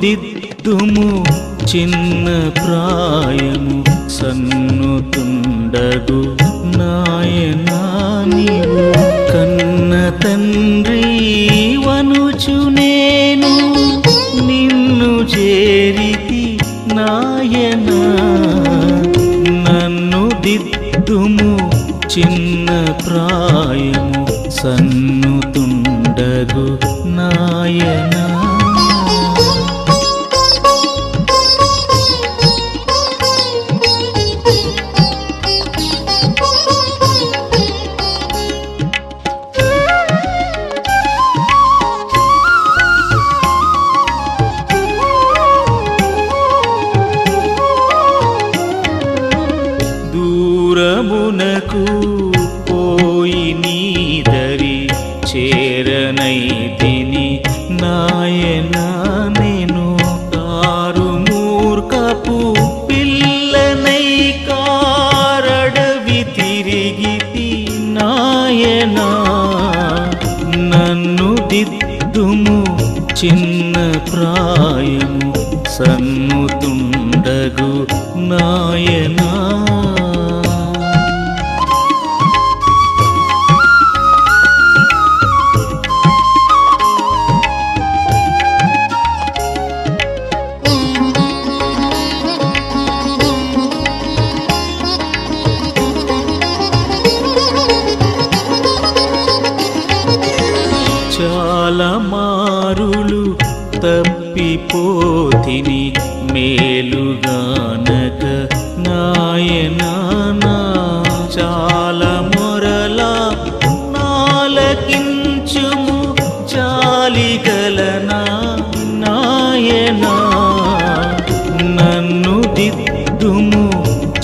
దిద్దుము చిన్న ప్రాయము సన్నుతుండగు నాయనా నీవు కన్న తండ్రి వనుచు నేను నిన్ను చేరితి నాయనా నన్ను దిద్దుము చిన్న ప్రాయము సన్నుతుండగు నాయనా దూరమునకు పోయి నీదరి చేరనైతిని నాయనా నేను కారు మూర్ఖపు పిల్లనై కారడవి తిరిగితి నాయనా నన్ను దిద్దుము చిన్న ప్రాయము సన్నుతుండగు నాయనా చాలా మారులు తప్పిపోతిని మేలుగానక నాయనా చాలా మొరలా నాలకించుము జాలిగలనా నాయనా నన్ను దిద్దుము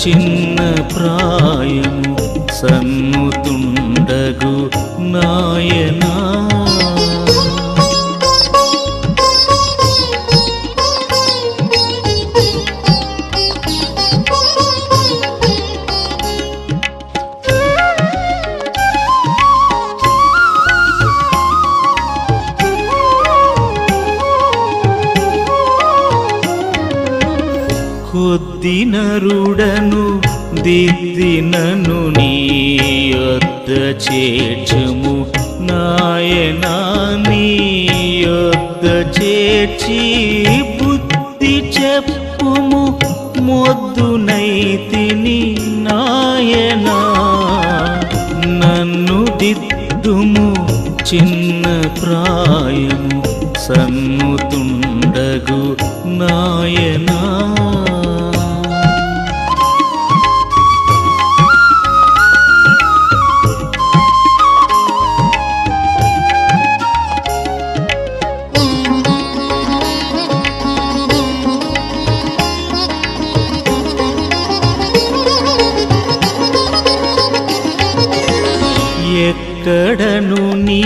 చిన్న ప్రాయము సన్నుతుండగు నాయనా కొద్దినరుడను దిద్దినను నీ యొద్ద చేర్చుము నాయనా నీ యొద్ద చేర్చి బుద్ధి చెప్పుము మొద్దునైతిని నాయనా నన్ను దిద్దుము చిన్న ప్రాయము సన్నుతుండగు నాయనా ఎక్కడను నీ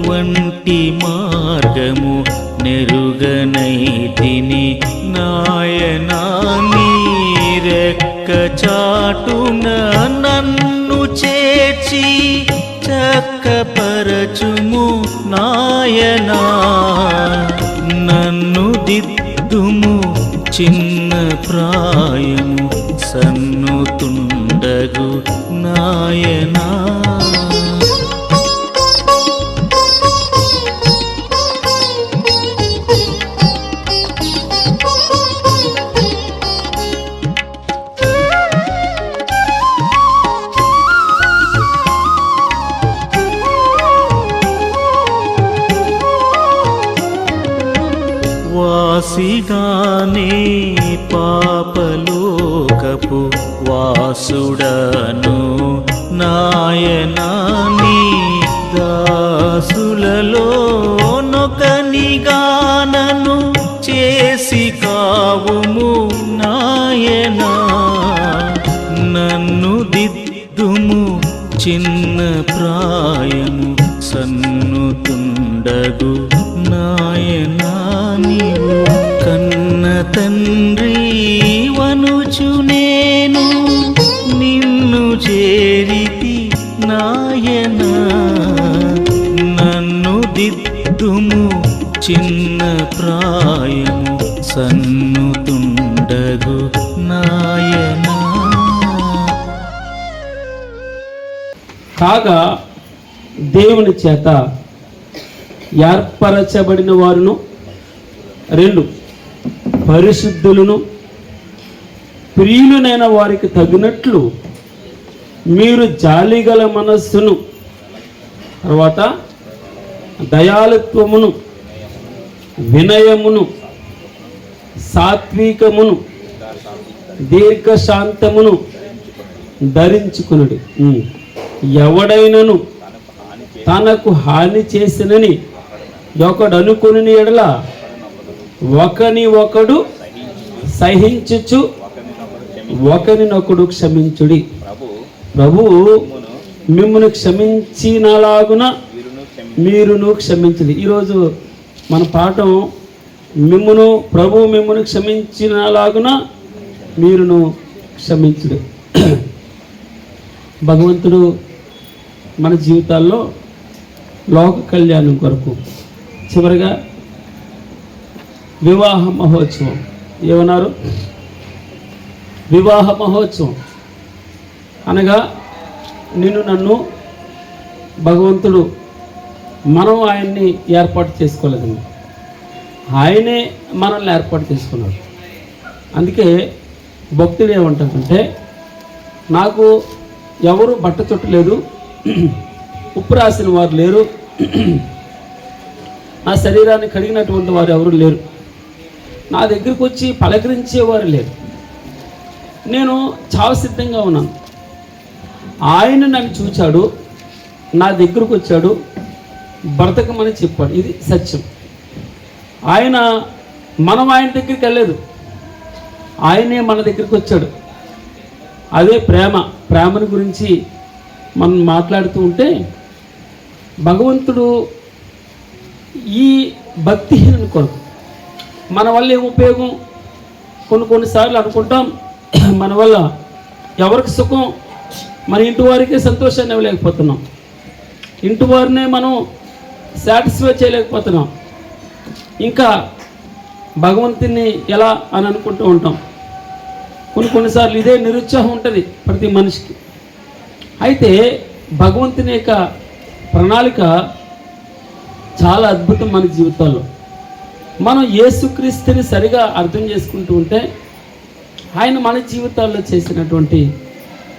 వంటి మార్గము నెరుగనైతిని నాయనా నీ రెక్క చాటున నన్ను చేర్చి చక్కపరచుము నాయనా నన్ను దిద్దుము చిన్న ప్రాయము సన్నుతుండగు నాయనా వాసిగానే పాపలోకపు వాసుడను నాయనా నీ దాసులలో నొకనిగానను చేసి కావుము నాయనా నన్ను దిద్దుము చిన్న ప్రాయము సన్నుతుండగు నాయనా నీవు కన్న తండ్రి వనుచు నేను నిన్ను చేరితి నాయనా నన్ను దిద్దుము చిన్న ప్రాయము సన్నుతుండగు నాయనా. కాగా దేవుని చేత ఏర్పరచబడిన వారును, 2 పరిశుద్ధులను, ప్రియులనైన వారికి తగినట్లు మీరు జాలిగల మనస్సును, తర్వాత దయాళుత్వమును, వినయమును, సాత్వికమును, దీర్ఘశాంతమును ధరించుకునుడి. ఎవడైనను తనకు హాని చేసినని ఒకడు అనుకుని ఎడల ఒకని ఒకడు సహించుచు ఒకరినొకడు క్షమించుడి. ప్రభువు మిమ్మును క్షమించినలాగున మీరును క్షమించుడి. ఈరోజు మన పాఠం ప్రభువు మిమ్మును క్షమించినలాగున మీరును క్షమించుడి. భగవంతుడు మన జీవితాల్లో లోక కళ్యాణం కొరకు చివరిగా వివాహ మహోత్సవం, ఏమన్నారు? వివాహ మహోత్సవం అనగా నిన్ను నన్ను భగవంతుడు మనం ఆయన్ని ఏర్పాటు చేసుకోలేదండి, ఆయనే మనల్ని ఏర్పాటు చేసుకున్నాడు. అందుకే భక్తుడు ఏమంటాడంటే, నాకు ఎవరు బట్ట చుట్టలేదు, ఉప్పు రాసిన వారు లేరు, నా శరీరాన్ని కడిగినటువంటి వారు ఎవరు లేరు, నా దగ్గరికి వచ్చి పలకరించేవారు లేరు, నేను చావు సిద్ధంగా ఉన్నాను. ఆయన నన్ను చూచాడు, నా దగ్గరకు వచ్చాడు, బ్రతకమని చెప్పాడు. ఇది సత్యం. మనం ఆయన దగ్గరికి వెళ్ళలేదు, ఆయనే మన దగ్గరికి వచ్చాడు. అదే ప్రేమను గురించి మనం మాట్లాడుతూ ఉంటే, భగవంతుడు ఈ భక్తిహీనుని కొరకు మన వల్ల ఏం ఉపయోగం? కొన్నిసార్లు అనుకుంటాం మన వల్ల ఎవరికి సుఖం, మన ఇంటి వారికే సంతోషాన్ని ఇవ్వలేకపోతున్నాం, ఇంటి వారినే మనం సాటిస్ఫై చేయలేకపోతున్నాం, ఇంకా భగవంతుని ఎలా అని అనుకుంటూ ఉంటాం. కొన్నిసార్లు ఇదే నిరుత్సాహం ఉంటుంది ప్రతి మనిషికి. అయితే భగవంతుని యొక్క ప్రణాళిక చాలా అద్భుతం. మన జీవితాల్లో మనం యేసుక్రీస్తుని సరిగా అర్థం చేసుకుంటూ ఉంటే, ఆయన మన జీవితాల్లో చేసినటువంటి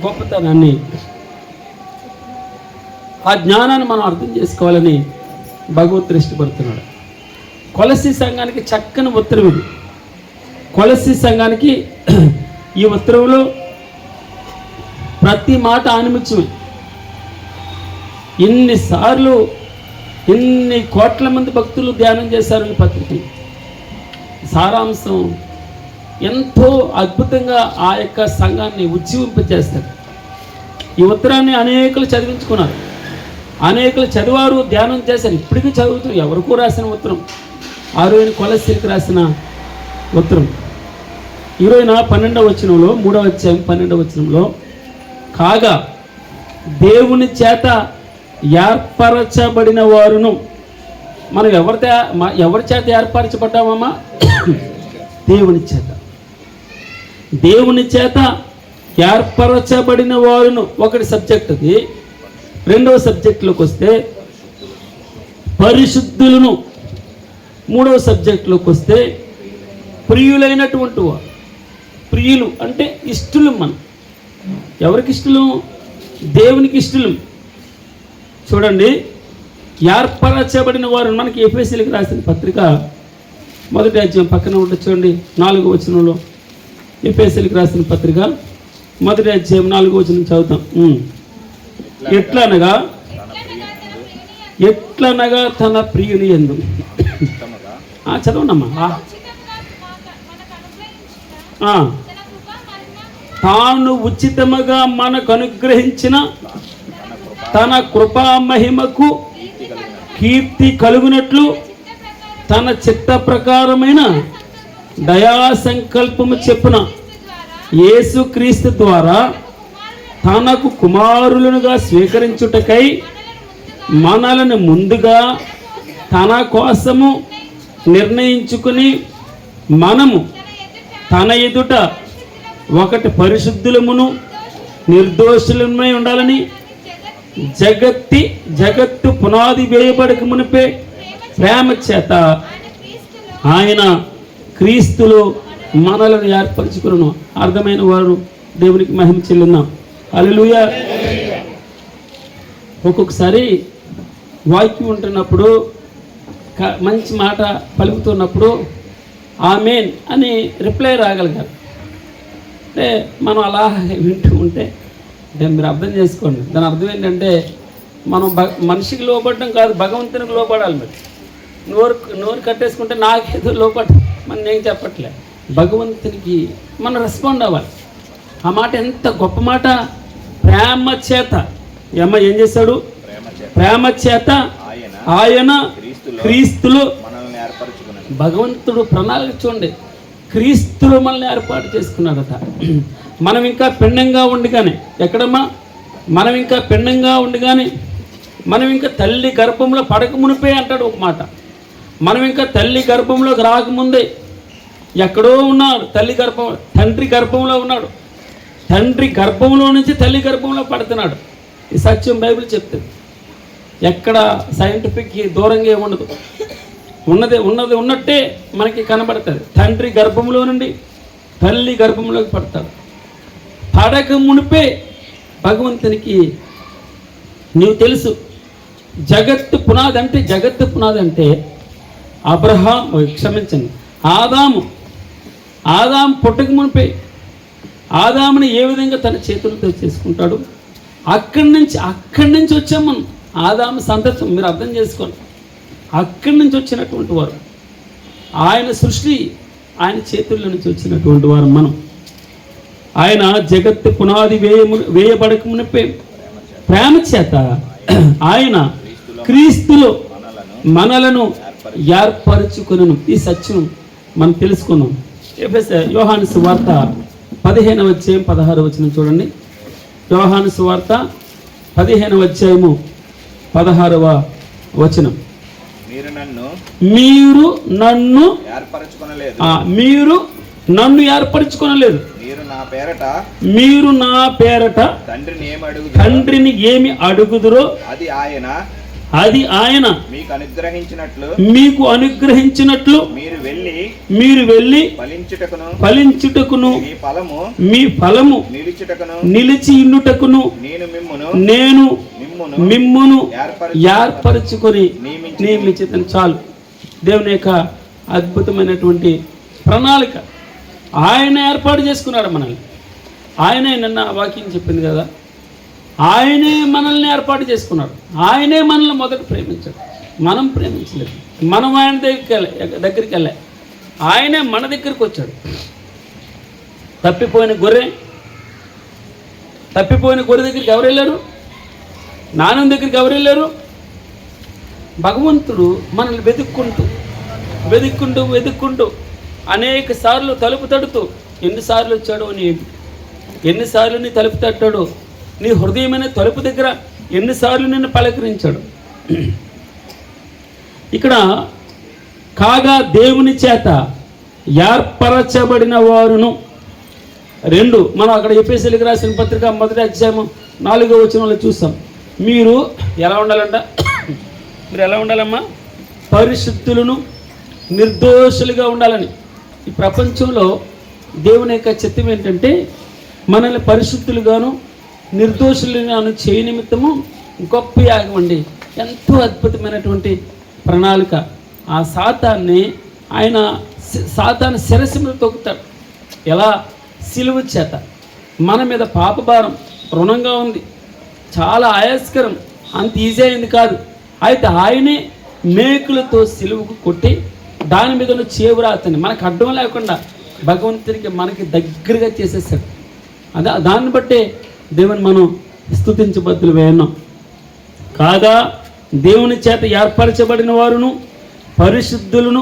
గొప్పతనాన్ని, ఆ జ్ఞానాన్ని మనం అర్థం చేసుకోవాలని భగవంతుడు ఇష్టపడుతున్నాడు. కొలసీ సంఘానికి చక్కని ఉత్తరం ఇది. కొలసీ సంఘానికి ఈ ఉత్తరంలో ప్రతి మాట ఆనిముత్యమే. ఇన్నిసార్లు ఇన్ని కోట్ల మంది భక్తులు ధ్యానం చేశారు ఈ పత్రికని. సారాంశం ఎంతో అద్భుతంగా ఆ యొక్క సంఘాన్ని ఉజ్జీవింపజేస్తారు. ఈ ఉత్తరాన్ని అనేకులు చదివించుకున్నారు, అనేకులు చదివారు, ధ్యానం చేశారు, ఇప్పటికీ చదువుతారు. ఎవరికో రాసిన ఉత్తరం, 6 కొలస్సీకి రాసిన ఉత్తరం. 12వ వచనంలో, 3వ అధ్యాయం 12వ వచనంలో, కాగా దేవుని చేత ఏర్పరచబడిన వారును, మనం ఎవరి చేత ఏర్పరచబడ్డామమ్మా? దేవుని చేత ఏర్పరచబడిన వారును ఒకటి సబ్జెక్ట్ అది. 2వ సబ్జెక్టులోకి వస్తే పరిశుద్ధులను, 3వ సబ్జెక్టులోకి వస్తే ప్రియులైనటువంటి వారు. ప్రియులు అంటే ఇష్టలు. మనం ఎవరికి ఇష్టలు? దేవునికి ఇష్టలు. చూడండి, ఏర్పరచబడిన వారు. మనకి ఎఫెసీయులకు రాసిన పత్రిక 1వ అధ్యాయం పక్కన ఉంటుంది చూడండి, 4వ వచనంలో. ఎఫెసీయులకు రాసిన పత్రిక 1వ అధ్యాయం 4వ వచనం చదువుతాం. ఎట్లనగా తన ప్రియుని యందు చదవనమ్మా. తాను ఉచితముగా మనకు అనుగ్రహించిన తన కృపా మహిమకు కీర్తి కలుగునట్లు తన చిత్త ప్రకారమైన దయా సంకల్పము చెప్పున యేసుక్రీస్తు ద్వారా తనకు కుమారులనుగా స్వీకరించుటకై మనలను ముందుగా తన కోసము నిర్ణయించుకుని మనము తన ఎదుట ఒకటి పరిశుద్ధులమును నిర్దోషులమై ఉండాలని జగత్తు పునాది వేయబడక మునిపే ప్రేమ చేత ఆయన క్రీస్తులో మనలను ఏర్పరచుకును. అర్థమైన వారు దేవునికి మహిమ చెల్లిందాం. హల్లెలూయా. ఒక్కొక్కసారి వాక్యం ఉంటున్నప్పుడు మంచి మాట పలుకుతున్నప్పుడు ఆమేన్ అని రిప్లై రాగలిగారు. అంటే మనం అలా వింటూ ఉంటే అంటే మీరు అర్థం చేసుకోండి, దాని అర్థం ఏంటంటే మనం మనిషికి లోపడడం కాదు, భగవంతునికి లోపడాలి. మీరు నోరు కట్టేసుకుంటే నాకేదో లోపడ మనం నేను చెప్పట్లే, భగవంతునికి మనం రెస్పాండ్ అవ్వాలి. ఆ మాట ఎంత గొప్ప మాట. ప్రేమ చేత ఏం చేశాడు? ప్రేమ చేత ఆయన క్రీస్తులో భగవంతుడు ప్రణాళిక చూడండి, క్రీస్తులో మనల్ని ఏర్పాటు చేసుకున్నాడట. మనం ఇంకా పిండంగా ఉండగానే ఎక్కడమ్మా మనం ఇంకా పిండంగా ఉండగానే మనం ఇంకా తల్లి గర్భంలో పడక మునిపే అంటాడు ఒక మాట. మనం ఇంకా తల్లి గర్భంలోకి రాకముందే ఎక్కడో ఉన్నాడు. తండ్రి గర్భంలో ఉన్నాడు. తండ్రి గర్భంలో నుంచి తల్లి గర్భంలో పడుతున్నాడు. ఈ సత్యం బైబిల్ చెప్తుంది. ఎక్కడ సైంటిఫిక్ దూరంగా ఏముండదు. ఉన్నది ఉన్నట్టే మనకి కనబడుతుంది. తండ్రి గర్భంలో నుండి తల్లి గర్భంలోకి పడతాడు. పడక మునిపే భగవంతునికి నీవు తెలుసు. జగత్తు పునాది అంటే అబ్రహాం క్షమించండి ఆదాము పుట్టక మునిపే ఆదాముని ఏ విధంగా తన చేతులతో చేసుకుంటాడు. అక్కడి నుంచి వచ్చాం మనం. ఆదాము సంతతి మీరు అర్థం చేసుకోండి. అక్కడి నుంచి వచ్చినటువంటి వారు, ఆయన సృష్టి ఆయన చేతుల్లో నుంచి వచ్చినటువంటి వారు మనం. ఆయన జగత్తు పునాది వేయబడక మునిపే ప్రేమ చేత ఆయన క్రీస్తులో మనలను ఏర్పరచుకొనును. ఈ సత్యం మనం తెలుసుకున్నాం. యోహాను సువార్త 15వ అధ్యాయం 16వ వచనం చూడండి. యోహాను సువార్త 15వ అధ్యాయము 16వ వచనం. మీరు నన్ను ఏర్పరచుకొనలేదు. మీరు నా పేరట తండ్రిని ఏమి అడుగుదురో అది ఆయన మీకు అనుగ్రహించినట్లు మీరు వెళ్ళి ఫలించుటకును మీ ఫలము నిలిచి ఉండుటకును నేను మిమ్మును ఏర్పరచుకొని నియమించేదని. చాలు. దేవుని యొక్క అద్భుతమైనటువంటి ప్రణాళిక ఆయన ఏర్పాటు చేసుకున్నాడు మనల్ని. ఆయనే నిన్న వాక్యం చెప్పింది కదా, ఆయనే మనల్ని ఏర్పాటు చేసుకున్నాడు. ఆయనే మనల్ని మొదట ప్రేమించాడు. మనం ప్రేమించలేదు. మనం ఆయన దగ్గరికి వెళ్ళే ఆయనే మన దగ్గరికి వచ్చాడు. తప్పిపోయిన గొర్రె దగ్గరికి ఎవరు వెళ్ళారు? నాన్న దగ్గరికి ఎవరు వెళ్ళారు? భగవంతుడు మనల్ని వెతుక్కుంటూ అనేక సార్లు తలుపు తడుతూ ఎన్నిసార్లు వచ్చాడో ఎన్నిసార్లు నీ తలుపు తట్టాడో, నీ హృదయమైన తలుపు దగ్గర ఎన్నిసార్లు నిన్ను పలకరించాడు. ఇక్కడ కాగా దేవుని చేత ఏర్పరచబడిన వారును 2 మనం అక్కడ ఎఫెసీయులకు రాసిన పత్రిక 1వ అధ్యాయం 4వ వచనంలో చూస్తాం. మీరు ఎలా ఉండాలంట? మీరు ఎలా ఉండాలమ్మా? పరిశుద్ధులను నిర్దోషులుగా ఉండాలని. ఈ ప్రపంచంలో దేవుని యొక్క చిత్తం ఏంటంటే మనల్ని పరిశుద్ధులుగాను నిర్దోషులుగాను చేయ నిమిత్తము గొప్ప యాగం అండి. ఎంతో అద్భుతమైనటువంటి ప్రణాళిక. ఆ సాతాను శిరస్సు మీద తొక్కుతాడు. ఎలా? సిలువ చేత. మన మీద పాపభారం రుణంగా ఉంది, చాలా ఆయాస్కరం, అంత ఈజీ అయింది కాదు. అయితే ఆయనే మేకులతో సిలువకు కొట్టి దాని మీద ఉన్న చేవురాతని మనకు అడ్డం లేకుండా భగవంతునికి మనకి దగ్గరగా చేసేసాడు. దాన్ని బట్టే దేవుని మనం స్తుతించబద్దులు వేయన్నాం. కాగా దేవుని చేత ఏర్పరచబడిన వారును పరిశుద్ధులను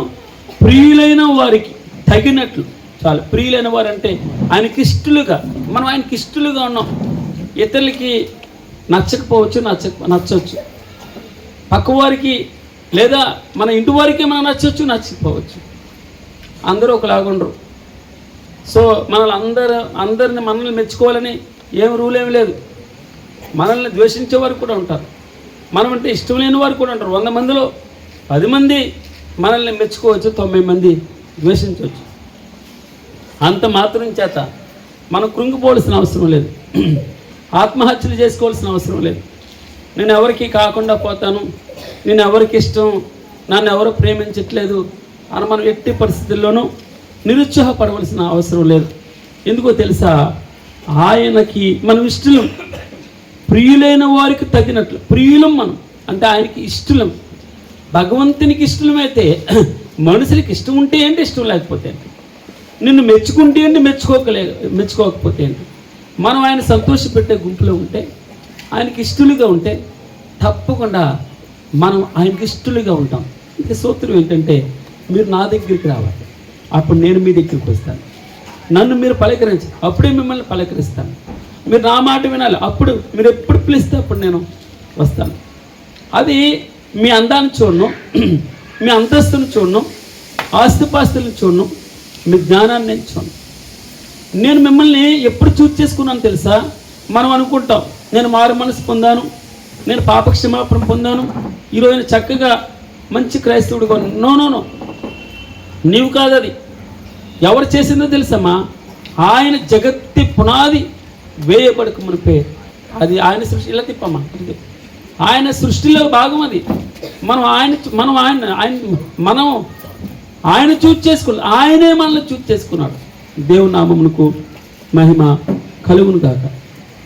ప్రియులైన వారికి తగినట్లు. చాలు. ప్రియులైన వారు అంటే ఆయనకి ఇష్టలుగా, మనం ఆయనకి ఇష్టలుగా ఉన్నాం. ఇతరులకి నచ్చకపోవచ్చు, నచ్చవచ్చు. పక్కవారికి లేదా మన ఇంటి వారికి మనం నచ్చకపోవచ్చు. అందరూ ఒకలాగా ఉండరు. సో మనల్ని మెచ్చుకోవాలని ఏం రూల్ ఏమి లేదు. మనల్ని ద్వేషించే వారు కూడా ఉంటారు, మనం అంటే ఇష్టం లేని వారు కూడా ఉంటారు. 100 మందిలో 10 మంది మనల్ని మెచ్చుకోవచ్చు, 90 మంది ద్వేషించవచ్చు. అంత మాత్రం చేత మనం కృంగిపోవాల్సిన అవసరం లేదు, ఆత్మహత్యలు చేసుకోవాల్సిన అవసరం లేదు. నేను ఎవరికి కాకుండా పోతాను, నేను ఎవరికి ఇష్టం, నన్ను ఎవరు ప్రేమించట్లేదు అని మనం ఎట్టి పరిస్థితుల్లోనూ నిరుత్సాహపడవలసిన అవసరం లేదు. ఎందుకో తెలుసా, ఆయనకి మనం ఇష్టలం, ప్రియులైన వారికి తగినట్లు ప్రియులం. మనం అంటే ఆయనకి ఇష్టలం. భగవంతునికి ఇష్టమైతే మనుషులకి ఇష్టం ఉంటే ఏంటి, ఇష్టం లేకపోతే ఏంటి, నిన్ను మెచ్చుకుంటే ఏంటి, మెచ్చుకోకపోతే ఏంటి. మనం ఆయన సంతోషపెట్టే గుంపులో ఉంటే, ఆయనకి ఇష్టలుగా ఉంటే తప్పకుండా మనం ఆయనకి ఇష్టలుగా ఉంటాం. ఇంకా సూత్రం ఏంటంటే, మీరు నా దగ్గరికి రావాలి, అప్పుడు నేను మీ దగ్గరికి వస్తాను. నన్ను మీరు పలకరించాలి, అప్పుడే మిమ్మల్ని పలకరిస్తాను. మీరు నా మాట వినాలి, అప్పుడు మీరు ఎప్పుడు పిలిస్తే అప్పుడు నేను వస్తాను. అది మీ అందాన్ని చూడను, మీ అంతస్తుని చూడను, ఆస్తిపాస్తులను చూడను, మీ జ్ఞానాన్ని నేను చూడను. నేను మిమ్మల్ని ఎప్పుడు చూస్ చేసుకున్నాను తెలుసా? మనం అనుకుంటాం, నేను మారు మనసు పొందాను, నేను పాపక్షమాపణ పొందాను, ఈరోజు చక్కగా మంచి క్రైస్తవుడిగా. నో, నీవు కాదు. అది ఎవరు చేసిందో తెలుసమ్మా? ఆయన జగత్తి పునాది వేయబడక మునిపే అది ఆయన సృష్టి. ఇలా తిప్పమ్మా, ఆయన సృష్టిలో భాగం అది. మనం ఆయన చూజ్ చేసుకున్నాం, ఆయనే మనల్ని చూజ్ చేసుకున్నాడు. దేవుని నామమునకు మహిమ కలుగును గాక.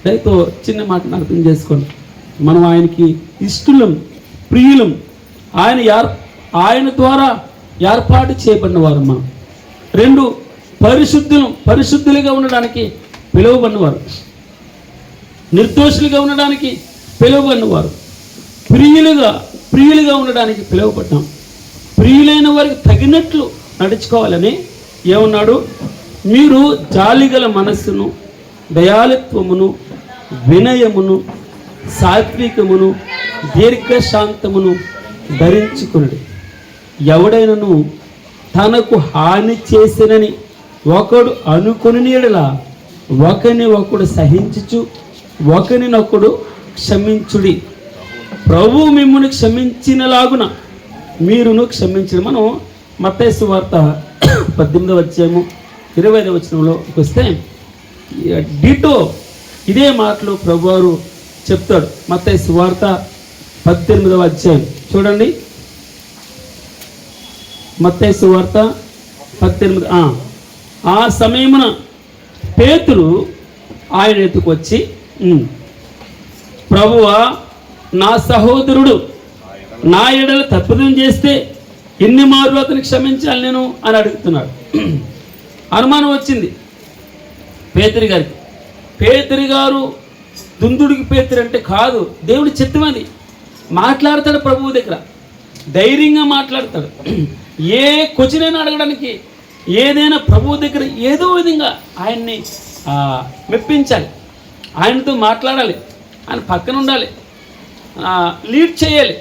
దయతో చిన్న మాటను అర్థం చేసుకోండి. మనం ఆయనకి ఇష్టలం, ప్రియులం. ఆయన ద్వారా ఏర్పాటు చేయబడిన వారు మనం. 2 పరిశుద్ధులుగా ఉండడానికి పిలువబడినవారు, నిర్దోషులుగా ఉండడానికి పిలువబడినవారు, ప్రియులుగా ఉండడానికి పిలువబడ్డాం. ప్రియులైన వారికి తగినట్లు నడుచుకోవాలని ఏమన్నాడు? మీరు జాలిగల మనస్సును, దయాళుత్వమును, వినయమును, సాత్వికమును, దీర్ఘశాంతమును ధరించుకునుడి. ఎవడైనను తనకు హాని చేసినని ఒకడు అనుకుని ఎడల ఒకని ఒకడు సహించుచు ఒకరినొకడు క్షమించుడి. ప్రభువు మిమ్మును క్షమించినలాగున మీరును క్షమించండి. మనం మత్తయి సువార్త 18వ అధ్యాయము 25వ వచనంలోకి వస్తే డిటో ఇదే మాటలు ప్రభువారు చెప్తాడు. మత్తయి సువార్త 18వ అధ్యాయం చూడండి. మత్తయి సువార్త 18. ఆ సమయమున పేతురు ఆయన ఎత్తుకు వచ్చి, ప్రభువా, నా సహోదరుడు నా ఎడల తప్పిదం చేస్తే ఎన్ని మార్లు అతనికి క్షమించాలి నేను అని అడుగుతున్నాడు. అనుమానం వచ్చింది పేతురు గారికి. పేతురు గారు దుందుడికి పేతురు అంటే కాదు, దేవుడి చిత్తం అది. మాట్లాడతాడు ప్రభువు దగ్గర, ధైర్యంగా మాట్లాడతాడు. ఏ క్వశ్చన్ అయినా అడగడానికి, ఏదైనా ప్రభువు దగ్గర ఏదో విధంగా ఆయన్ని మెప్పించాలి, ఆయనతో మాట్లాడాలి, ఆయన పక్కన ఉండాలి, లీడ్ చేయాలి.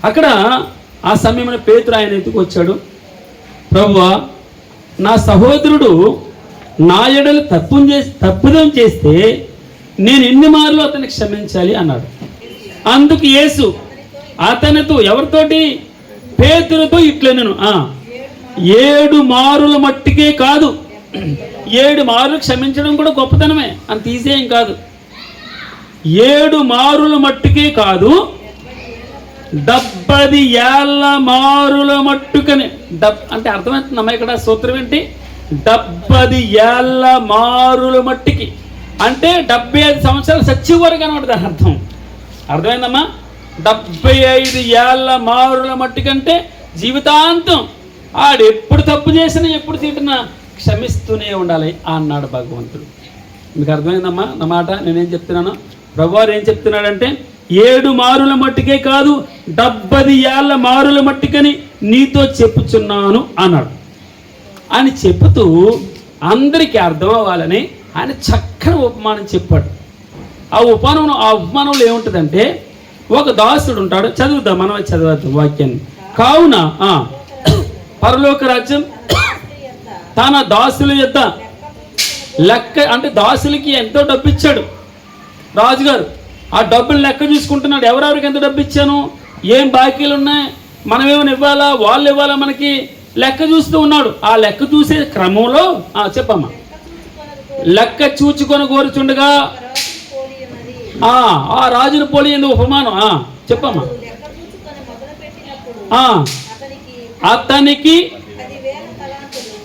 అక్కడ ఆ సమయంలో పేతురు ఆయన ఎత్తుకు వచ్చాడు. ప్రభువా, నా సహోదరుడు నా ఎడలు తప్పిదం చేస్తే నేను ఎన్ని మార్లు అతనికి క్షమించాలి అన్నాడు. అందుకు యేసు అతనితో, ఎవరితోటి? పేతురుతో ఇట్లనెను, 7 మారుల మట్టికే కాదు. 7 మార్లు క్షమించడం కూడా గొప్పతనమే, అంత ఈజీ ఏం కాదు. 7 మారుల మట్టుకే కాదు, 70 ఏళ్ళ మారుల మట్టుకనే. అంటే అర్థమవుతుందమ్మా ఇక్కడ సూత్రం ఏంటి? 70 ఏళ్ళ మారుల మట్టికి అంటే 75 సంవత్సరాలు సచ్చి వరకు అనమాట దాని అర్థమైందమ్మా? 75 ఏళ్ళ మారుల మట్టికంటే జీవితాంతం ఆడు ఎప్పుడు తప్పు చేసినా, ఎప్పుడు తిట్టినా క్షమిస్తూనే ఉండాలి అన్నాడు భగవంతుడు. మీకు అర్థమైందమ్మా నా మాట? నేనేం చెప్తున్నాను? ప్రభువారు ఏం చెప్తున్నాడంటే 7 మారుల మట్టికే కాదు, 70 ఏళ్ళ మారుల మట్టికని నీతో చెప్పుచున్నాను అన్నాడు. అని చెబుతూ అందరికీ అర్థం అవ్వాలని ఆయన చక్కని ఉపమానం చెప్పాడు. ఆ ఉపమానంలో ఏముంటుందంటే, ఒక దాసుడు ఉంటాడు. చదువుద్దాం, మనం చదవద్దాం వాక్యాన్ని. కావున పరలోక రాజ్యం తన దాసుల యొద్ద లెక్క, అంటే దాసులకి ఎంతో డబ్బు ఇచ్చాడు రాజుగారు. ఆ డబ్బులు లెక్క చూసుకుంటున్నాడు. ఎవరెవరికి ఎంత డబ్బు ఇచ్చాను, ఏం బాకీలు ఉన్నాయి, మనం ఏమైనా ఇవ్వాలా, వాళ్ళు ఇవ్వాలా, మనకి లెక్క చూస్తూ ఉన్నాడు. ఆ లెక్క చూసే క్రమంలో చెప్పమ్మా. లెక్క చూచుకొని కోరుచుండగా ఆ రాజును పోలి ఎందుకు ఉపమానం చెప్పమ్మా. అతనికి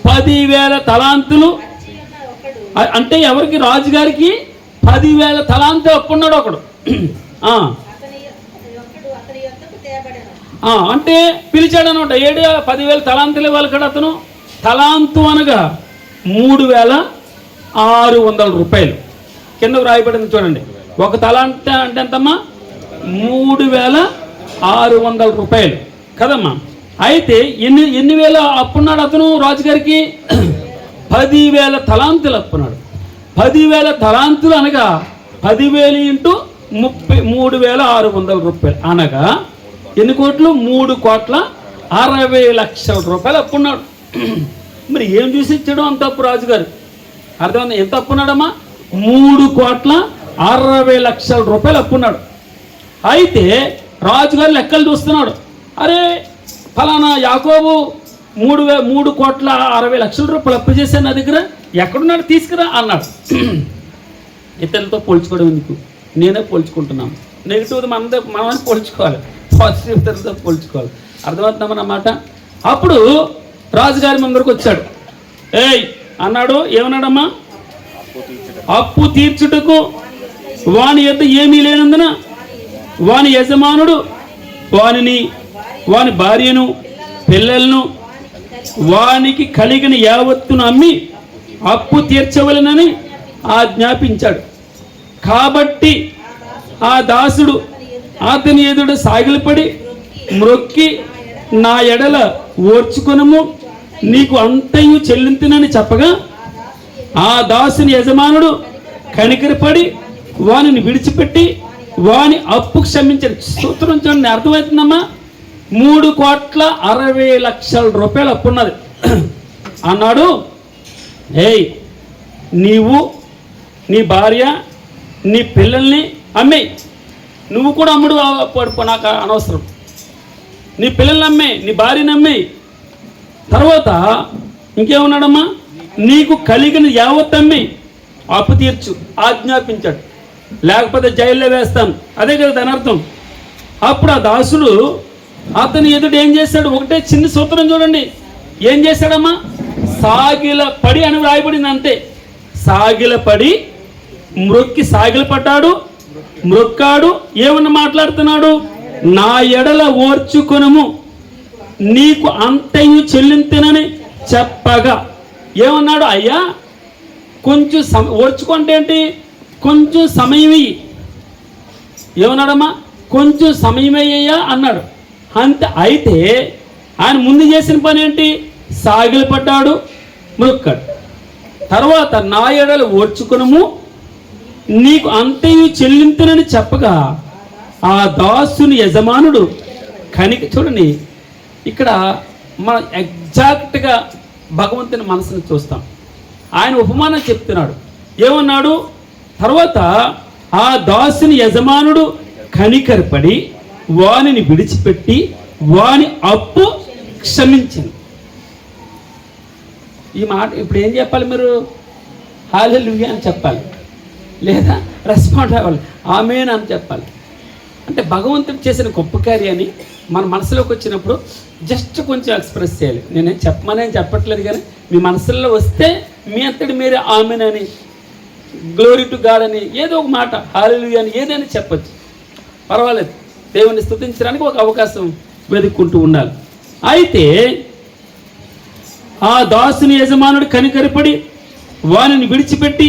10,000 తలాంతులు, అంటే ఎవరికి, రాజుగారికి 10,000 తలాంతులు అప్పున్నాడు ఒకడు. అంటే పిలిచాడు అనమాట. 10,000 తలాంతులు ఇవ్వాలి కదా అతను. తలాంతు అనగా 3,600 రూపాయలు. కిందకు రాయబడింది చూడండి. ఒక తలాంత అంటే ఎంతమ్మా? 3,600 రూపాయలు కదమ్మా. అయితే ఎన్ని వేల అప్పున్నాడు అతను రాజుగారికి? 10,000 తలాంతులు అప్పున్నాడు. 10,000 తలాంతులు అనగా 10,000 ఇంటూ 3,600 రూపాయలు అనగా ఎన్ని కోట్లు? 3,60,00,000 రూపాయలు అప్పున్నాడు. మరి ఏం చూసి ఇచ్చాడు అంత అప్పు రాజుగారు? అర్థమైంది? ఎంత అప్పున్నాడమ్మా? 3,60,00,000 రూపాయలు అప్పున్నాడు. అయితే రాజుగారు లెక్కలు చూస్తున్నాడు. అరే ఫలానా యాకోబు 3,60,00,000 రూపాయలు అప్పు చేశాను నా దగ్గర, ఎక్కడున్నాడు తీసుకురా అన్నాడు. ఇతరులతో పోల్చుకోవడం ఎందుకు, నేనే పోల్చుకుంటున్నాను. నెగిటివ్ మనమే పోల్చుకోవాలి, పాజిటివ్ ఇతరులతో పోల్చుకోవాలి. అర్థమవుతున్నామన్నమాట. అప్పుడు రాజుగారి ముందరకు వచ్చాడు. ఏయ్ అన్నాడు. ఏమన్నాడమ్మా? అప్పు తీర్చుటకు వాని యొద్ద ఏమీ లేనందున వాని యజమానుడు వాని భార్యను పిల్లలను వానికి కలిగిన యావత్తును అమ్మి అప్పు తీర్చవలెనని ఆజ్ఞాపించాడు. కాబట్టి ఆ దాసుడు అతని ఎదుట సాగిలపడి మ్రొక్కి, నా ఎడల ఓర్చుకొనుము, నీకు అంతయు చెల్లింతునని చెప్పగా ఆ దాసుని యజమానుడు కనికరపడి వానిని విడిచిపెట్టి వాని అప్పు క్షమించాడు. సూత్రం చూడండి, అర్థమవుతుందమ్మా. 3,60,00,000 రూపాయలు అప్పున్నది అన్నాడు. ఏయ్ నీవు నీ భార్య నీ పిల్లల్ని అమ్మేయి, నువ్వు కూడా అమ్ముడు, నాకు అనవసరం. నీ పిల్లల్ని అమ్మేయి, నీ భార్యని అమ్మేయి. తర్వాత ఇంకేమన్నాడమ్మా? నీకు కలిగిన యావత్ అమ్మేయి అప్పు తీర్చు ఆజ్ఞాపించాడు, లేకపోతే జైల్లో వేస్తాను. అదే కదా దాని అర్థం. అప్పుడు ఆ దాసుడు అతని ఎదుట ఏం చేశాడు? ఒకటే చిన్న సూత్రం చూడండి. ఏం చేశాడమ్మా? సాగిల పడి అని రాయబడింది అంతే. సాగిల పడి మ్రొక్కి, సాగిల పడ్డాడు, మ్రొక్కాడు. ఏమన్నా మాట్లాడుతున్నాడు? నా ఎడల ఓర్చుకొనుము, నీకు అంతయు చెల్లింతునని చెప్పగా ఏమన్నాడు? అయ్యా కొంచెం ఓర్చుకుంటే ఏంటి? కొంచెం సమయం ఇయ్యి. ఏమన్నాడమ్మా? కొంచెం సమయమయ్యా అన్నాడు అంతే. అయితే ఆయన ముందు చేసిన పని ఏంటి? సాగిలు పడ్డాడు, మ్రొక్కాడు. తర్వాత నా ఎడల ఓర్చుకొనుము, నీకు అంతయు చెల్లింతునని చెప్పగా ఆ దాసుని యజమానుడు చూడండి, ఇక్కడ మనం ఎగ్జాక్ట్గా భగవంతుని మనసుని చూస్తాం. ఆయన ఉపమానం చెప్తున్నాడు. ఏమన్నాడు? తర్వాత ఆ దాసుని యజమానుడు కనికరపడి వానిని విడిచిపెట్టి వాని అప్పు క్షమించింది. ఈ మాట ఇప్పుడు ఏం చెప్పాలి? మీరు హల్లెలూయా అని చెప్పాలి, లేదా రెస్పాండ్ అవ్వాలి, ఆమేన్ అని చెప్పాలి. అంటే భగవంతుడు చేసిన గొప్ప కార్యాన్ని మన మనసులోకి వచ్చినప్పుడు జస్ట్ కొంచెం ఎక్స్ప్రెస్ చేయాలి. నేనేం చెప్పట్లేదు, కానీ మీ మనసుల్లో వస్తే మీ అంతటి మీరే ఆమేన్ అని, గ్లోరీ టు గాడ్ అని, ఏదో ఒక మాట హల్లెలూయా అని ఏదైనా చెప్పచ్చు, పర్వాలేదు. దేవుని స్తుతించడానికి ఒక అవకాశం వెతుక్కుంటూ ఉండాలి. అయితే ఆ దాసుని యజమానుడు కనికరపడి వానిని విడిచిపెట్టి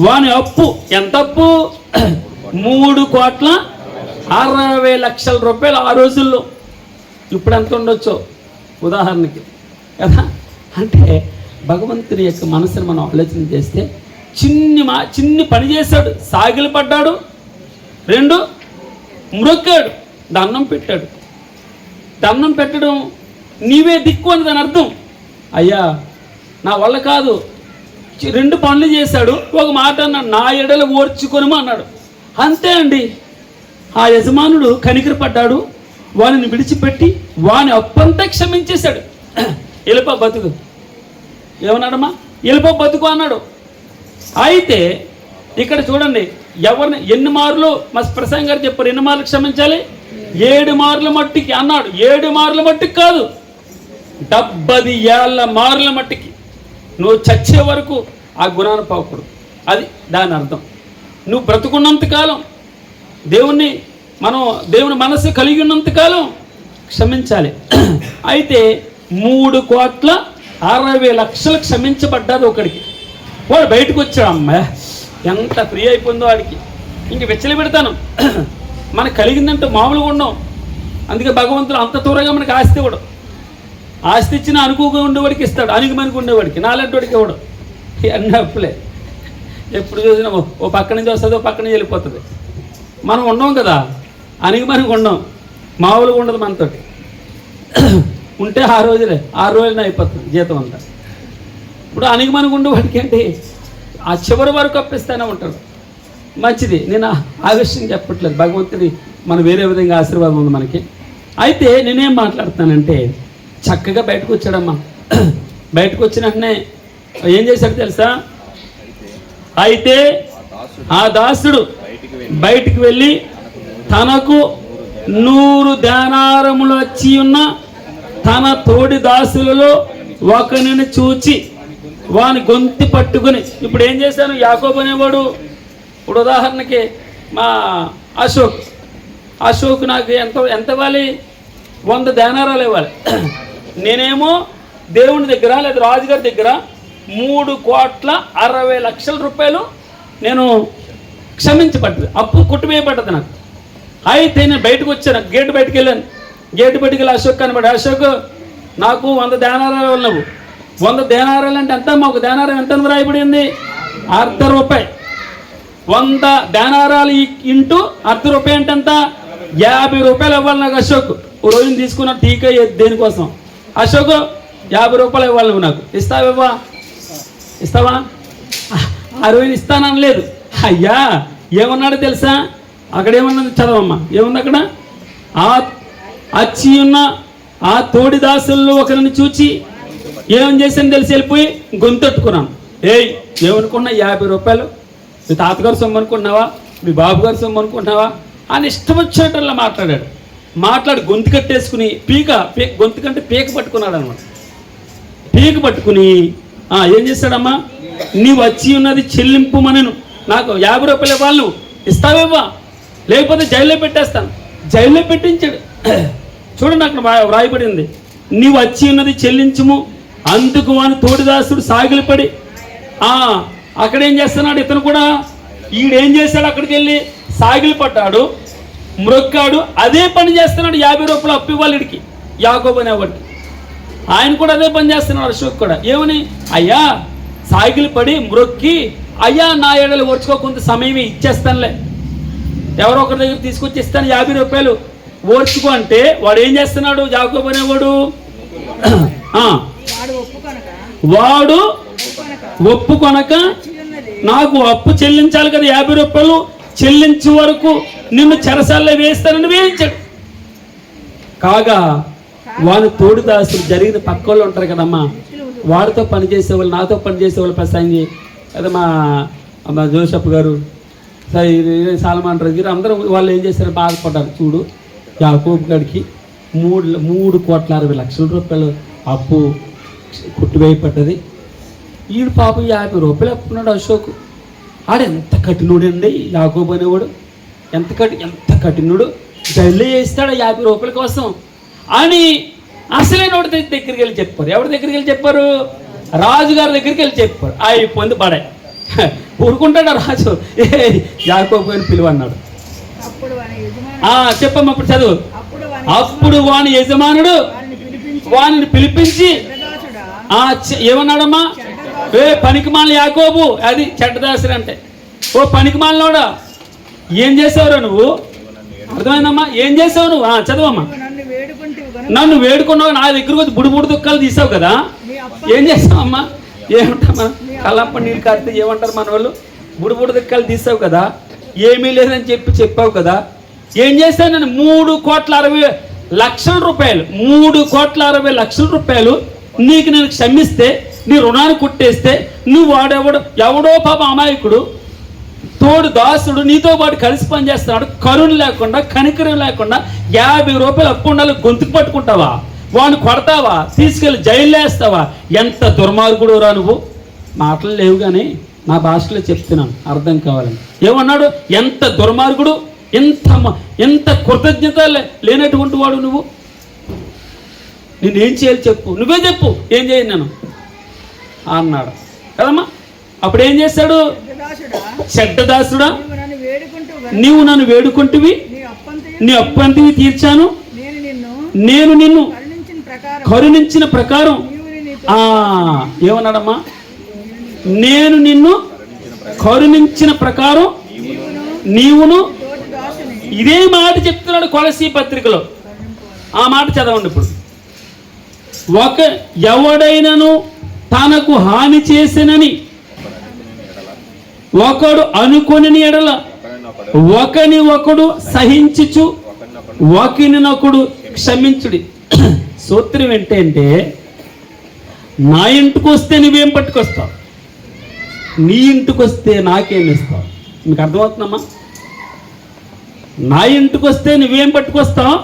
వాని అప్పు, ఎంత అప్పు? 3,60,00,000 రూపాయలు ఆ రోజుల్లో. ఇప్పుడు ఎంత ఉండొచ్చో ఉదాహరణకి కదా. అంటే భగవంతుని యొక్క మనసుని మనం ఆలోచన చేస్తే చిన్ని పని చేశాడు, సాగిలు పడ్డాడు, 2 మ్రొక్కాడు, దండం పెట్టాడు. దండం పెట్టడం నీవే దిక్కు అని దాని అర్థం. అయ్యా నా వల్ల కాదు, 2 పనులు చేశాడు, ఒక మాట అన్నాడు, నా ఎడలు ఓర్చుకొనుము అన్నాడు. అంతే అండి. ఆ యజమానుడు కనికరపడ్డాడు, వానిని విడిచిపెట్టి వాని అప్పంతా క్షమించేశాడు. వెళ్ళిపో బతుకు, ఏమన్నాడమ్మా, వెళ్ళిపో బతుకు అన్నాడు. అయితే ఇక్కడ చూడండి, ఎవరిని ఎన్ని మార్లు మా ప్రసంగం గారు చెప్పారు, ఎన్ని మార్లు క్షమించాలి? 7 మార్ల మట్టికి అన్నాడు. 7 మార్ల మట్టికి కాదు, 70 ఏళ్ళ మార్ల మట్టికి. నువ్వు చచ్చే వరకు ఆ గుణాన్ని పోకూడదు. అది దాని అర్థం. నువ్వు బ్రతుకున్నంతకాలం దేవుని మనసు కలిగి ఉన్నంతకాలం క్షమించాలి. అయితే 3,60,00,000 క్షమించబడ్డాది ఒకడికి. వాడు బయటకు వచ్చాడు, అమ్మాయి ఎంత ఫ్రీ అయిపోయిందో వాడికి. ఇంక వెచ్చలి పెడతాను. మనకు కలిగిందంటే మామూలుగా ఉన్నాం. అందుకే భగవంతుడు అంత త్వరగా మనకి ఆస్తి ఇవ్వడు. ఆస్తి ఇచ్చిన అనుకోగా ఉండేవాడికి ఇస్తాడు, అణిగిమనికి ఉండేవాడికి. నాలాంటి వాడికి ఇవ్వడు. అన్నీ అప్పులే. ఎప్పుడు చూసినా ఓ పక్క నుంచి వస్తుంది, ఓ పక్క నుంచి వెళ్ళిపోతుంది. మనం ఉన్నాం కదా, అణిగిమనికి ఉండం, మామూలుగా ఉండదు మనతోటి. ఉంటే 6 రోజులే అయిపోతుంది జీతం అంతా. ఇప్పుడు అణిగిమనికి ఉండేవాడికి ఏంటి, ఆ చివరి వరకు అప్పిస్తూనే ఉంటాడు. మంచిది, నేను ఆ విషయం చెప్పట్లేదు. భగవంతుడి మనం వేరే విధంగా ఆశీర్వాదం ఉంది మనకి. అయితే నేనేం మాట్లాడుతానంటే, చక్కగా బయటకు వచ్చాడమ్మా. బయటకు వచ్చిన వెంటనే ఏం చేశాడు తెలుసా? అయితే ఆ దాసుడు బయటికి వెళ్ళి తనకు 100 దేనారములు వచ్చి ఉన్న తన తోడి దాసులలో ఒకరిని చూచి వాని గొంతి పట్టుకుని. ఇప్పుడు ఏం చేశాను, యాకోబు అనేవాడు, ఇప్పుడు ఉదాహరణకి మా అశోక్ నాకు ఎంత ఇవ్వాలి? 100 దేనారాలు ఇవ్వాలి. నేనేమో దేవుని దగ్గర లేదా రాజుగారి దగ్గర 3,60,00,000 రూపాయలు నేను క్షమించబడ్డది, అప్పు కొట్టివేయబడ్డది నాకు. అయితే నేను బయటకు వచ్చాను, గేటు బయటకు వెళ్ళాను. గేటు బయటకు వెళ్ళి అశోక్ కనబడి, అశోక్ నాకు 100 దేనారాలు ఉన్నావు. 100 దేనారాలు అంటే ఎంత? ఒక దేనారం ఎంత రాయబడింది? ₹1/2. 100 దేనారాలు ఇంటూ ₹1/2 అంటే ఎంత? ₹50 ఇవ్వాలి నాకు అశోక్. ఓ రోజున తీసుకున్న టీకా దేనికోసం? అశోక్ ₹50 ఇవ్వాలి నువ్వు నాకు. ఇస్తావా? ఆ రోజున ఇస్తానలేదు. అయ్యా ఏమన్నాడు తెలుసా? అక్కడ ఏమన్నది చదవమ్మా. ఏముంది అక్కడ? అచ్చి ఉన్న ఆ తోడి దాసుల్లో ఒకరిని చూచి ఏమని చేశాను తెలిసి వెళ్ళిపోయి గొంతెట్టుకున్నాను. ఏమనుకున్నా? ₹50 మీ తాతగారు సొమ్ము అనుకుంటున్నావా, మీ బాబు గారు సొమ్ము అనుకుంటున్నావా అని ఇష్టం వచ్చేటల్లా మాట్లాడి గొంతు కట్టేసుకుని గొంతు కంటే పీక పట్టుకున్నాడు అనమాట. పీక పట్టుకుని ఏం చేశాడమ్మా? నీవు వచ్చి ఉన్నది చెల్లింపు మనను, నాకు ₹50 ఇవ్వాలి, నువ్వు ఇస్తావేవా, లేకపోతే జైల్లో పెట్టేస్తాను. జైల్లో పెట్టించాడు. చూడండి అక్కడ వ్రాయబడింది, నీవు వచ్చి ఉన్నది చెల్లించుము. అందుకు వాని తోడిదాసుడు సాగిలిపడి అక్కడ ఏం చేస్తున్నాడు? ఇతను కూడా ఈడేం చేశాడు? అక్కడికి వెళ్ళి సాగిలిపడ్డాడు, మ్రొక్కాడు. అదే పని చేస్తున్నాడు. ₹50 అప్పు ఇవ్వాలి వీడికి, యాకోబు అనేవాడికి. ఆయన కూడా అదే పని చేస్తున్నాడు, అశోక్ కూడా. ఏమని? అయ్యా సాగిలిపడి మ్రొక్కి, అయ్యా నా ఏడలు ఓర్చుకో, కొంత సమయం ఇచ్చేస్తానులే, ఎవరో ఒకరి దగ్గర తీసుకొచ్చి ఇస్తాను ₹50 ఓర్చుకో అంటే వాడు ఏం చేస్తున్నాడు? యాకోబు అనేవాడు వాడు ఒప్పుకొనక నాకు అప్పు చెల్లించాలి కదా, ₹50 చెల్లించే వరకు నిన్ను చెరసాల్లో వేస్తానని వేయించాడు. కాగా వాడు తోడు దాసులు జరిగిన పక్క వాళ్ళు ఉంటారు కదమ్మా, వాడితో పనిచేసేవాళ్ళు, నాతో పనిచేసేవాళ్ళు ప్రసంగి అదే మా జోసఫ్ గారు, సాల్మాన్ రాజు గారు, అందరూ వాళ్ళు ఏం చేశారు? బాధపడ్డారు. చూడు, యాకోబు గారికి 3,60,00,000 రూపాయలు అప్పు కుట్టివేయబడ్డది. ఈడు పాపం ₹50 అప్పున్నాడు అశోక్. ఆడెంత కఠినుడండి యాకోబు అనేవాడు, ఎంత కఠినుడు. జైల్లో వేస్తాడు ₹50 కోసం అని అసలైన వాడి దగ్గరికి వెళ్ళి చెప్పారు. ఎవరి దగ్గరికి వెళ్ళి చెప్పారు? రాజుగారి దగ్గరికి వెళ్ళి చెప్పారు. పొంది పడే ఊరుకుంటాడు రాజు. యాకోబు అని పిలువన్నాడు. చెప్పమ్మా, ఇప్పుడు చదువు. అప్పుడు వాని యజమానుడు వానిని పిలిపించి ఏమన్నాడమ్మా? పనికిమాలిన యాకోబు, అది చెడ్డదాసుడు అంటే. ఓ పనికిమాలినోడా, ఏం చేసావురా నువ్వు? అర్థమైందమ్మా? ఏం చేసావు నువ్వు? చదవమ్మా. నన్ను వేడుకున్నావు, నా దగ్గరకు వచ్చి బుడిబుడి దుఃఖాలు తీసావు కదా, ఏం చేస్తావమ్మా? ఏమంటారు మన కళ్ళప్ప నీళ్ళు కారితే ఏమంటారు మన వాళ్ళు? బుడిబుడి దుఃఖాలు తీసావు కదా, ఏమీ లేదని చెప్పావు కదా. ఏం చేశాను నేను? 3,60,00,000 రూపాయలు, 3,60,00,000 నీకు నేను క్షమిస్తే, నీ రుణాన్ని కుట్టేస్తే, నువ్వు ఎవడో పాప అమాయకుడు తోడు దాసుడు నీతో పాటు కలిసి పనిచేస్తున్నాడు, కరుణ లేకుండా కనికరం లేకుండా 50 రూపాయలు అప్పు ఉండాలి, గొంతుకు పట్టుకుంటావా? వాడిని కొడతావా? తీసుకెళ్ళి జైల్లో వేస్తావా? ఎంత దుర్మార్గుడు రా నువ్వు. మాటలు లేవు కానీ నా భాషలో చెప్తున్నాను, అర్థం కావాలని. ఏమన్నాడు? ఎంత దుర్మార్గుడు, ఎంత కృతజ్ఞత లేనటువంటి వాడు నువ్వు. నేనేం చేయాలి చెప్పు, నువ్వే చెప్పు, ఏం చేయను నేను అన్నాడు కదమ్మా. అప్పుడు ఏం చేశాడు? చెడ్డదాసుడా, నీవు నన్ను వేడుకుంటువి, నీ అప్పంతివి తీర్చాను, నేను నిన్ను కరుణించిన ప్రకారం. ఏమన్నాడమ్మా? నేను నిన్ను కరుణించిన ప్రకారం నీవును. ఇదే మాట చెప్తున్నాడు కొలసీ పత్రికలో. ఆ మాట చదవండి ఇప్పుడు. ఎవడైనను తనకు హాని చేసినని ఒకడు అనుకొని ఎడల ఒకని ఒకడు సహించుచు ఒకరినొకడు క్షమించుడి. సూత్రం ఏంటంటే, నా ఇంటికి వస్తే నువ్వేం పట్టుకొస్తావు, నీ ఇంటికి వస్తే నాకేమిస్తావు? మీకు అర్థమవుతుందమ్మా? నా ఇంటికి వస్తే నువ్వేం పట్టుకొస్తావు,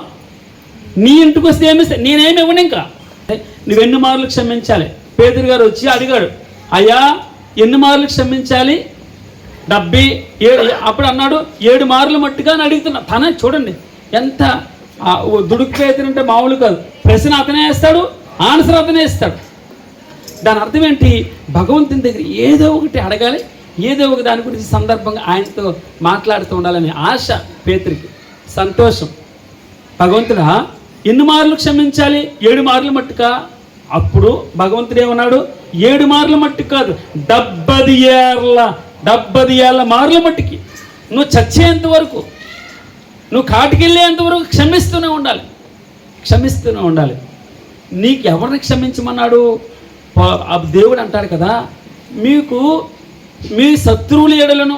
నీ ఇంటికి వస్తే ఏమిస్తా? నేనేమి ఇవ్వను. ఇంకా నువ్వెన్ని మార్లు క్షమించాలి? పేదరు గారు వచ్చి అడిగాడు, అయ్యా ఎన్ని మార్లు క్షమించాలి? 77. అప్పుడు అన్నాడు 7 మార్లు మట్టుగా అని అడుగుతున్నా. తనే చూడండి ఎంత దుడుకు పేదరంటే మామూలు కాదు. ప్రశ్న అతనే వేస్తాడు, ఆన్సర్ అతనే ఇస్తాడు. దాని అర్థం ఏంటి? భగవంతుని దగ్గర ఏదో ఒకటి అడగాలి, ఏదో ఒక దాని గురించి సందర్భంగా ఆయనతో మాట్లాడుతూ ఉండాలని ఆశ పేతురికి, సంతోషం. భగవంతుడా ఎన్ని మార్లు క్షమించాలి? 7 మార్లు మట్టుగా. అప్పుడు భగవంతుడు ఏమన్నాడు? 7 మార్లు మట్టుకు కాదు, 70 ఏళ్ళ మార్ల మట్టుకి, నువ్వు చచ్చేంత వరకు, నువ్వు కాటికెళ్ళేంత వరకు క్షమిస్తూనే ఉండాలి. నీకు ఎవరిని క్షమించమన్నాడు? దేవుడు అంటాడు కదా, మీకు మీ శత్రువుల ఎడలను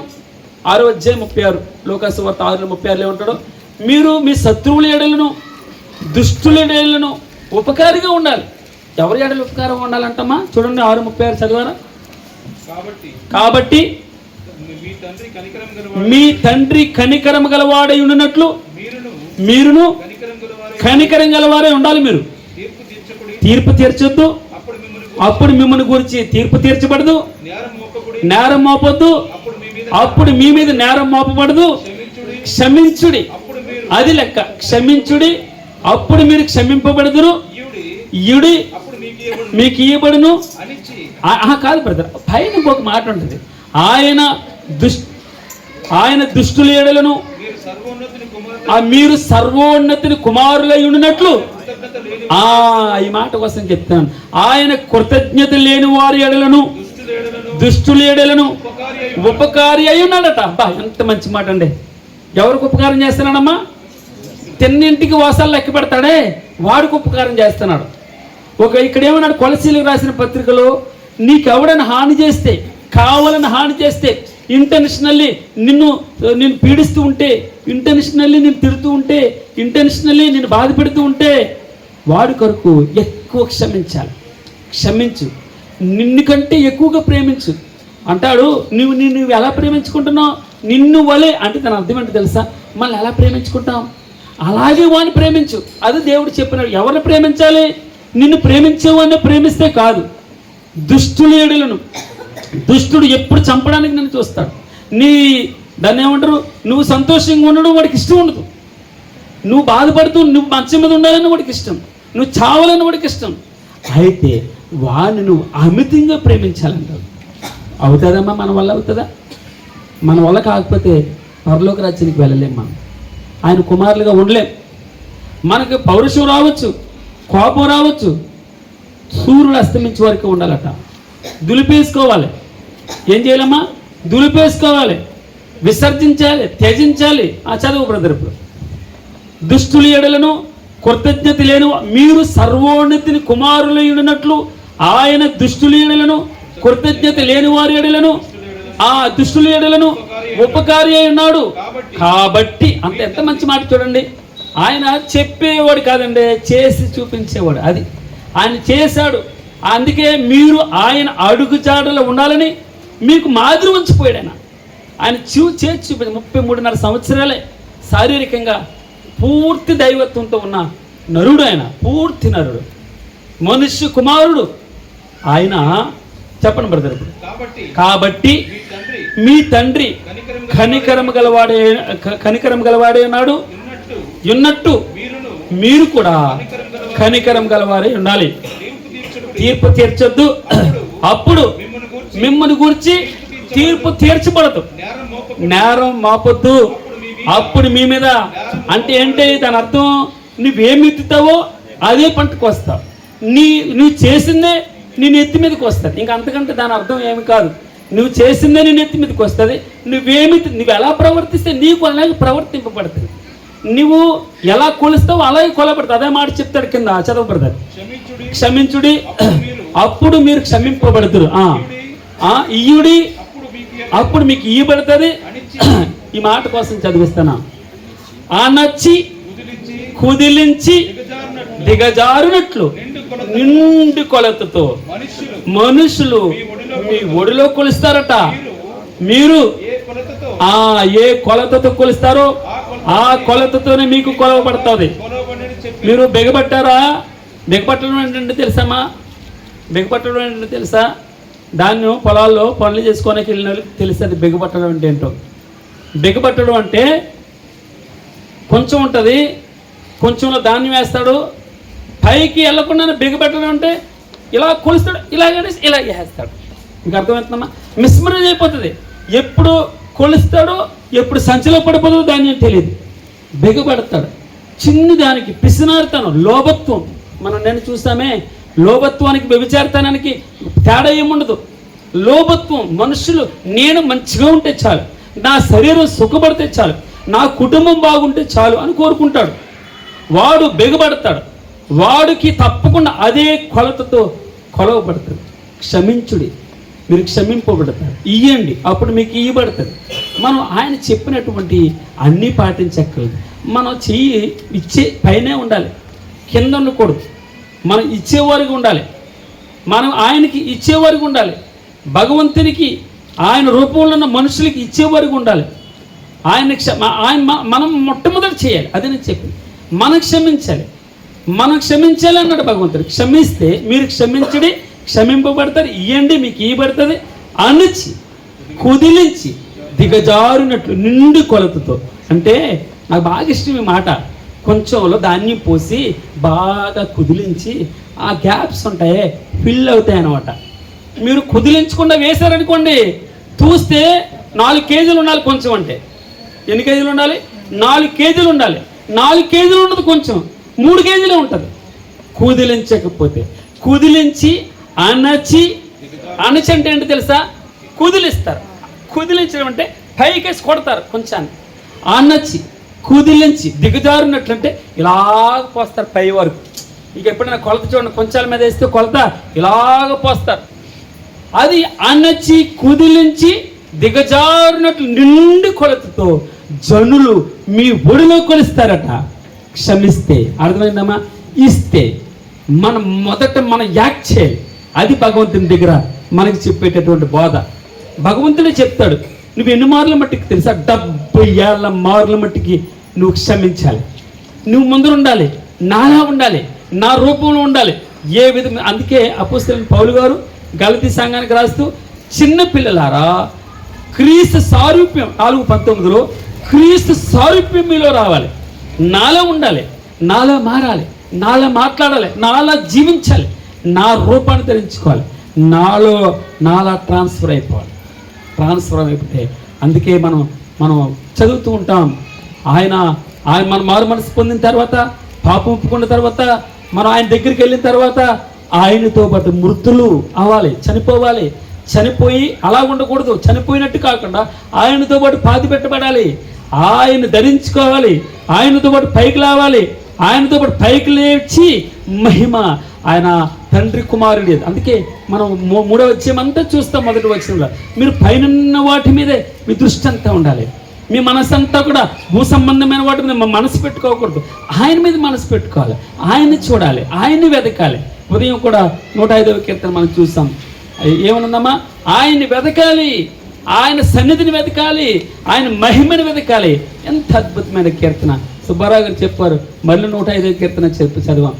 6:36 లోకాసువార్త 6:36 ఏమంటాడు? మీరు మీ శత్రువుల ఎడలను దుష్టుల ఎడలను ఉపకారిగా ఉండాలి. ఎవరి ఎడలు ఉపకారం ఉండాలంటమ్మా? చూడండి 6:36 చదివారా? కాబట్టి మీ తండ్రి కనికరం గలవాడై ఉన్నట్లు మీరును కనికరం గలవారే ఉండాలి. మీరు తీర్పు తీర్చొద్దు, అప్పుడు మిమ్మల్ని గురించి తీర్పు తీర్చబడదు. నేరం మోపొద్దు, అప్పుడు మీ మీద నేరం మోపబడదు. క్షమించుడి, అది లెక్క. క్షమించుడి, అప్పుడు మీరు క్షమింపబడదురు. ఇయుడి, మీకు ఇయ్యబడును. కాదు బ్రదర్, పైన ఒక మాట ఉంటుంది. ఆయన దుష్టుల ఎడలను మీరు సర్వోన్నతిని కుమారులై ఉన్నట్లు. ఈ మాట కోసం చెప్తాను. ఆయన కృతజ్ఞత లేని వారి ఎడలను దుష్టుల ఎడలను ఉపకారి అయి ఉన్నాడట. ఎంత మంచి మాట అండి. ఎవరికి ఉపకారం చేస్తున్నాడమ్మా? తిన్నింటికి వాసాలు లెక్క పెడతాడే వాడికి ఉపకారం చేస్తున్నాడు. ఇక్కడ ఏమన్నాడు కొలసీలకు రాసిన పత్రికలో, నీకెవడైనా హాని చేస్తే, కావాలని హాని చేస్తే, ఇంటెన్షనల్లీ నిన్ను పీడిస్తూ ఉంటే, ఇంటెన్షనల్లీ నేను తిడుతూ ఉంటే, ఇంటెన్షనల్లీ నేను బాధ పెడుతూ ఉంటే, వాడి కొరకు ఎక్కువ క్షమించు, నిన్ను కంటే ఎక్కువగా ప్రేమించు అంటాడు. నువ్వు ఎలా ప్రేమించుకుంటున్నావు? నిన్ను వలే అంటే దాని అర్థం ఏంటో తెలుసా? మళ్ళీ ఎలా ప్రేమించుకుంటాం? అలాగే వాడిని ప్రేమించు. అది దేవుడు చెప్పినాడు. ఎవరిని ప్రేమించాలి? నిన్ను ప్రేమించేవాడిని ప్రేమిస్తే కాదు, దుష్టుల ఎడలను. దుష్టుడు ఎప్పుడు చంపడానికి నన్ను చూస్తాడు. దాన్ని ఏమంటారు? నువ్వు సంతోషంగా ఉండడం వాడికి ఇష్టం ఉండదు. నువ్వు బాధపడుతూ నువ్వు మంచం మీద ఉండాలని వాడికి ఇష్టం, నువ్వు చావాలని వాడికి ఇష్టం. అయితే వాడిని నువ్వు అమితంగా ప్రేమించాలంటావు. అవుతుందమ్మా? మన వల్ల అవుతుందా? మన వల్ల కాకపోతే పరలోక రాజ్యానికి వెళ్ళలేం. మనం ఆయన కుమారులుగా ఉండలేం. మనకు పౌరుషం రావచ్చు, కోపం రావచ్చు, సూర్యుడు అస్తమించే వరకు ఉండాలట. దులిపేసుకోవాలి. ఏం చేయాలమ్మా? దులిపేసుకోవాలి, విసర్జించాలి, త్యజించాలి. చదువు బ్రదర్. ఇప్పుడు దుష్టుల ఎడలను కృతజ్ఞత లేని మీరు సర్వోన్నతిని కుమారులు ఉండినట్లు ఆయన దుష్టుల ఎడలను కృతజ్ఞత లేని వారి ఎడలను ఆ దుష్టుల ఎడలను ఉపకారి అయి ఉన్నాడు. కాబట్టి అంత ఎంత మంచి మాట చూడండి. ఆయన చెప్పేవాడు కాదండి, చేసి చూపించేవాడు. అది ఆయన చేశాడు. అందుకే మీరు ఆయన అడుగుజాడలో ఉండాలని మీకు మాదిరి ఉంచిపోయాడు. ఆయన చేసి చూపించి 33.5 సంవత్సరాలే శారీరకంగా పూర్తి దైవత్వంతో ఉన్న నరుడు. ఆయన పూర్తి నరుడు, మనుష్య కుమారుడు ఆయన. చెప్పండి బ్రదర్. కాబట్టి మీ తండ్రి కనికరం గలవాడే ఉన్నాడు ఉన్నట్టు మీరు కూడా కనికరం గలవారే ఉండాలి. తీర్పు తీర్చొద్దు, అప్పుడు మిమ్మల్ని గురించి తీర్పు తీర్చబడదు. నేరం మోపొద్దు, అప్పుడు మీ మీద. అంటే దాని అర్థం నువ్వేమి ఎత్తుతావో అదే పంటకు వస్తావు. నువ్వు చేసిందే నీ నెత్తి మీదకి వస్తుంది. ఇంకా అంతకంటే దాని అర్థం ఏమి కాదు. నువ్వు చేసిందే నీ నెత్తి మీదకి వస్తుంది. నువ్వు ఎలా ప్రవర్తిస్తే నీకు అలాగే ప్రవర్తింపబడుతుంది. నువ్వు ఎలా కొలుస్తావో అలాగే కొలబడుతుంది. అదే మాట చెప్తాడు కింద, చదవబడతాడు. క్షమించుడి, అప్పుడు మీరు క్షమింపబడతారు. ఇయ్యుడి, అప్పుడు మీకు ఇయ్యబడుతుంది. ఈ మాట కోసం చదివిస్తానా. నచ్చి కుదిలించి దిగజారునట్లు నిండు కొలతతో మనుషులు మీ ఒడిలో కొలుస్తారట. మీరు ఏ కొలతతో కొలుస్తారో ఆ కొలతతోనే మీకు కొలవబడుతుంది. మీరు బెగబట్టారా? బెగపట్టడం ఏంటంటే తెలుసామా? బెగపట్టడం ఏంటంటే తెలుసా? దాన్ని పొలాల్లో పనులు చేసుకోడానికి వెళ్ళిన వాళ్ళకి తెలుస్తుంది బెగపట్టడం అంటే ఏంటో. బెగపట్టడం అంటే కొంచెం ఉంటుంది, కొంచెంలో ధాన్యం వేస్తాడు, పైకి వెళ్ళకుండా బిగబెట్టడం అంటే ఇలా కొలుస్తాడు, ఇలా వేస్తాడు. మీకు అర్థమవుతుందమ్మా? మిస్మరేజ్ అయిపోతుంది. ఎప్పుడు కొలుస్తాడో ఎప్పుడు సంచిలో పడిపోతుందో ధాన్యం తెలియదు. బిగబడతాడు. చిన్ని దానికి పిసినారుతాను, లోభత్వం. మనం నేను చూస్తామే, లోభత్వానికి వ్యభిచారితనానికి తేడా ఏముండదు. లోభత్వం. మనుషులు నేను మంచిగా ఉంటే చాలు, నా శరీరం సుఖపడితే చాలు, నా కుటుంబం బాగుంటే చాలు అని కోరుకుంటాడు. వాడు బెగబడతాడు. వాడికి తప్పకుండా అదే కొలతతో కొలవబడుతుంది. క్షమించుడి, మీరు క్షమింపబడతారు. ఇయ్యండి, అప్పుడు మీకు ఇయ్యబడుతుంది. మనం ఆయన చెప్పినటువంటి అన్నీ పాటించక్కర్లేదు. మనం చెయ్యి ఇచ్చే పైనే ఉండాలి, కింద ఉండకూడదు. మనం ఇచ్చేవారికి ఉండాలి, మనం ఆయనకి ఇచ్చేవారికి ఉండాలి. భగవంతునికి ఆయన రూపంలో ఉన్న మనుషులకి ఇచ్చేవారికి ఉండాలి. మనం మొట్టమొదటి చేయాలి. అదే నేను చెప్పింది. మనం క్షమించాలి అన్నాడు భగవంతుడు. క్షమిస్తే మీరు క్షమించడి, క్షమింపబడతారు. ఇయ్యండి, మీకు ఇయ్యబడుతుంది. అణచి కుదిలించి దిగజారునట్లు నిండు కొలతతో. అంటే నాకు బాగా ఇష్టం ఈ మాట. కొంచెంలో ధాన్యం పోసి బాగా కుదిలించి ఆ గ్యాప్స్ ఉంటాయే ఫిల్ అవుతాయి అన్నమాట. మీరు కుదిలించకుండా వేశారనుకోండి, చూస్తే 4 కేజీలు ఉండాలి. కొంచెం అంటే ఎన్ని కేజీలు ఉండాలి? 4 కేజీలు ఉండాలి. 4 కేజీలు ఉండదు, కొంచెం 3 కేజీలే ఉంటుంది. కుదిలించకపోతే కుదిలించి అణచి అంటే ఏంటి తెలుసా? కుదిలిస్తారు. కుదిలించడం అంటే పైకేసి కొడతారు కొంచెం. అణచి కుదిలించి దిగజారున్నట్లంటే ఇలాగ పోస్తారు పై వరకు. ఇక ఎప్పుడైనా కొలత చూడండి, కొంచెం మీద వేస్తే కొలత ఇలాగ పోస్తారు. అది అణచి కుదిలించి దిగజారునట్లు నిండు కొలతతో జనులు మీ ఒడిలో కొలుస్తారట. క్షమిస్తే, అర్థమైందమ్మా? ఇస్తే మనం మొదట మనం యాక్ట్ చేయాలి. అది భగవంతుని దగ్గర మనకి చెప్పేటటువంటి బోధ. భగవంతుడే చెప్తాడు. నువ్వు ఎన్ని మార్ల మట్టికి తెలుసా? 70 ఏళ్ళ మార్ల మట్టికి నువ్వు క్షమించాలి. నువ్వు ముందు ఉండాలి, నాలా ఉండాలి, నా రూపంలో ఉండాలి. ఏ విధంగా? అందుకే అపోస్తలుడైన పౌలు గారు గలతీ సంఘానికి రాస్తూ, చిన్న పిల్లలారా క్రీస్తు సారూప్యం 4:19లో క్రీస్తు సారూప్యం మీలో రావాలి, నాలో ఉండాలి, నాలో మారాలి, నాలో మాట్లాడాలి, నాలో జీవించాలి, నా రూపాన్ని ధరించుకోవాలి, నాలా ట్రాన్స్ఫర్ అయిపోవాలి. ట్రాన్స్ఫర్ అయిపోతే అందుకే మనం చదువుతూ ఉంటాం. ఆయన మన మారు మనసు పొందిన తర్వాత, పాపం ఒప్పుకున్న తర్వాత, మనం ఆయన దగ్గరికి వెళ్ళిన తర్వాత ఆయనతో పాటు మృతులు అవ్వాలి, చనిపోవాలి. చనిపోయి అలా ఉండకూడదు, చనిపోయినట్టు కాకుండా ఆయనతో పాటు పాతి పెట్టబడాలి, ఆయన ధరించుకోవాలి, ఆయనతో పాటు పైకి లావాలి, ఆయనతో పాటు పైకి లేచి మహిమ, ఆయన తండ్రి కుమారుడు. అందుకే మనం మూడవ అధ్యాయమంతా చూస్తాం. మొదటి వచనంలో మీరు పైనున్న వాటి మీదే మీ దృష్టి అంతా ఉండాలి. మీ మనసంతా కూడా భూ సంబంధమైన వాటి మీద మనసు పెట్టుకోకూడదు. ఆయన మీద మనసు పెట్టుకోవాలి, ఆయన్ని చూడాలి, ఆయన్ని వెతకాలి. ఉదయం కూడా 105వ కీర్తన మనం చూస్తాం. ఏమనుందమ్మా? ఆయన్ని వెతకాలి, ఆయన సన్నిధిని వెతకాలి, ఆయన మహిమని వెతకాలి. ఎంత అద్భుతమైన కీర్తన. సుబ్బారావు గారు చెప్పారు. మళ్ళీ 105వ కీర్తన చదివాం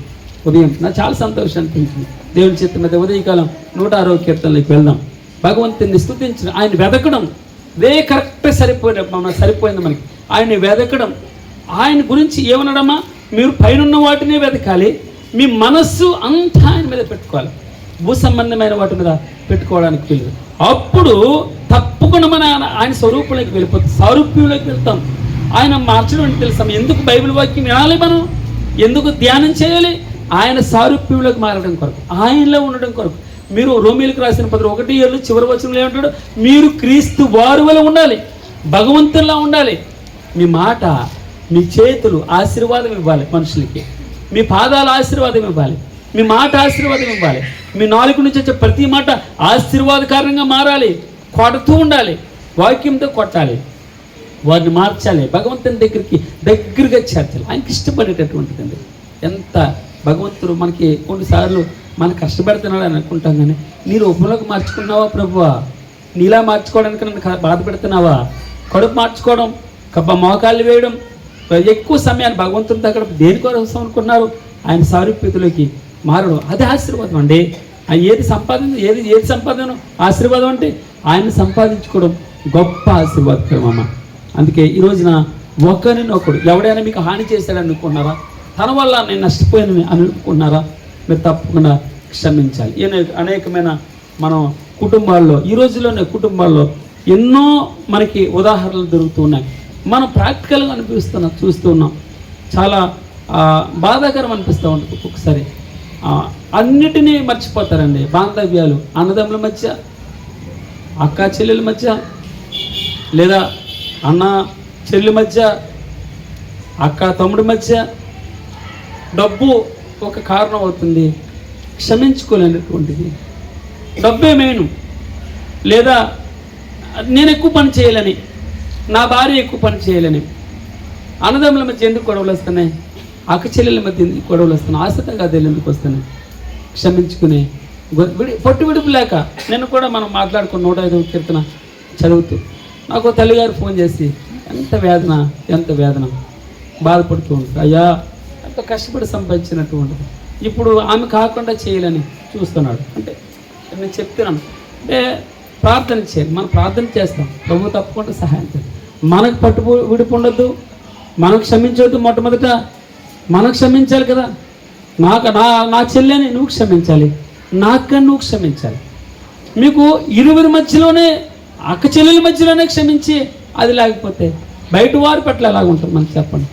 ఉదయం. నాకు చాలా సంతోషం అనిపించింది. దేవుని చిత్తం మీద ఉదయకాలం 106వ కీర్తనలోకి వెళ్దాం. భగవంతుని స్తుతించడం, ఆయన వెతకడం, ఇదే కరెక్ట్ సరిపోయింది మనకి. ఆయన్ని వెతకడం, ఆయన గురించి ఏమనడమా? మీరు పైనున్న వాటినే వెతకాలి, మీ మనస్సు అంతా ఆయన మీద పెట్టుకోవాలి, భూ సంబంధమైన వాటి మీద పెట్టుకోవడానికి వీలు. అప్పుడు తప్పకుండా మన ఆయన స్వరూపంలోకి వెళ్ళిపోతాం, సారూప్యంలోకి వెళ్తాం. ఆయన మార్చడం అంటే తెలుస్తాం. ఎందుకు బైబిల్ వాక్యం వినాలి, మనం ఎందుకు ధ్యానం చేయాలి? ఆయన సారూప్యంలోకి మారడం కొరకు, ఆయనలో ఉండడం కొరకు. మీరు రోమీలకు రాసిన 11:7 చివరి వచనంలో ఏమంటాడు? మీరు క్రీస్తు వారి వలె ఉండాలి, భగవంతుల్లా ఉండాలి. మీ మాట, మీ చేతులు ఆశీర్వాదం ఇవ్వాలి మనుషులకి, మీ పాదాలు ఆశీర్వాదం ఇవ్వాలి, మీ మాట ఆశీర్వాదం ఇవ్వాలి, మీ నాలుగు నుంచి వచ్చే ప్రతి మాట ఆశీర్వాదకారంగా మారాలి. కొడుతూ ఉండాలి, వాక్యంతో కొట్టాలి, వారిని మార్చాలి, భగవంతుని దగ్గరగా చేర్చాలి. ఆయనకి ఇష్టపడేటటువంటిదండి. ఎంత భగవంతుడు మనకి కొన్నిసార్లు మనం కష్టపెడుతున్నాడు అని అనుకుంటాం, కానీ నీ రూపంలోకి మార్చుకున్నావా ప్రభువా? నీలా మార్చుకోవడానికి నన్ను బాధ పెడుతున్నావా? కడుపు మార్చుకోవడం, మోకాళ్ళు వేయడం, ఎక్కువ సమయాన్ని భగవంతుని దగ్గర దేనికోసం అనుకున్నారు? ఆయన సారూప్యతలోకి మారడం, అది ఆశీర్వాదం అండి. ఏది సంపాదన ఆశీర్వాదం అంటే ఆయన సంపాదించుకోవడం గొప్ప ఆశీర్వాదకరం అమ్మ. అందుకే ఈ రోజున ఒకరినొకడు ఎవడైనా మీకు హాని చేశాడని అనుకున్నారా? తన వల్ల నేను నష్టపోయానని అనుకున్నారా? మీరు తప్పకుండా క్షమించాలి. అనేకమైన మనం కుటుంబాల్లో, ఈ రోజుల్లోనే కుటుంబాల్లో ఎన్నో మనకి ఉదాహరణలు దొరుకుతున్నాయి. మనం ప్రాక్టికల్గా చూస్తూ ఉన్నాం. చాలా బాధాకరం అనిపిస్తూ ఉంటుంది ఒక్కొక్కసారి. అన్నిటినీ మర్చిపోతారండి. బాంధవ్యాలు, అన్నదమ్ముల మధ్య, అక్క చెల్లెల మధ్య, లేదా అన్న చెల్లి మధ్య, అక్క తమ్ముడి మధ్య డబ్బు ఒక కారణం అవుతుంది. క్షమించుకోలేనటువంటిది డబ్బే మెయిన్. లేదా నేను ఎక్కువ పని చేయాలని, నా భార్య ఎక్కువ పని చేయాలని. అన్నదమ్ముల మధ్య ఎందుకు గొడవలు వస్తున్నాయి? అక్క చెల్లెల మధ్య ఎందుకు గొడవలు వస్తున్నాయి? ఆశతగాదేలు ఎందుకు వస్తున్నాయి? క్షమించుకునే పొట్టు విడుపు లేక. నేను కూడా మనం మాట్లాడుకున్న 105వ కీర్తన చదువుతూ నాకు తల్లిగారు ఫోన్ చేసి ఎంత వేదన బాధపడుతూ ఉంటుంది. అయ్యా, ఎంతో కష్టపడి సంపాదించినటువంటిది ఇప్పుడు ఆమె కాకుండా చేయాలని చూస్తున్నాడు. అంటే నేను చెప్తున్నాను, అంటే ప్రార్థన చేయాలి. మనం ప్రార్థన చేస్తాం, ప్రభు తప్పకుండా సహాయం చేయాలి. మనకు విడుపు ఉండొద్దు, మనం క్షమించవద్దు. మొట్టమొదట మనం క్షమించాలి కదా. నా చెల్లెని నువ్వు క్షమించాలి, నాకని నువ్వు క్షమించాలి. మీకు ఇరువురి మధ్యలోనే, అక్క చెల్లెల మధ్యలోనే క్షమించి అది లేకపోతే బయట వారి పట్ల ఎలాగ ఉంటుంది మనకు చెప్పండి.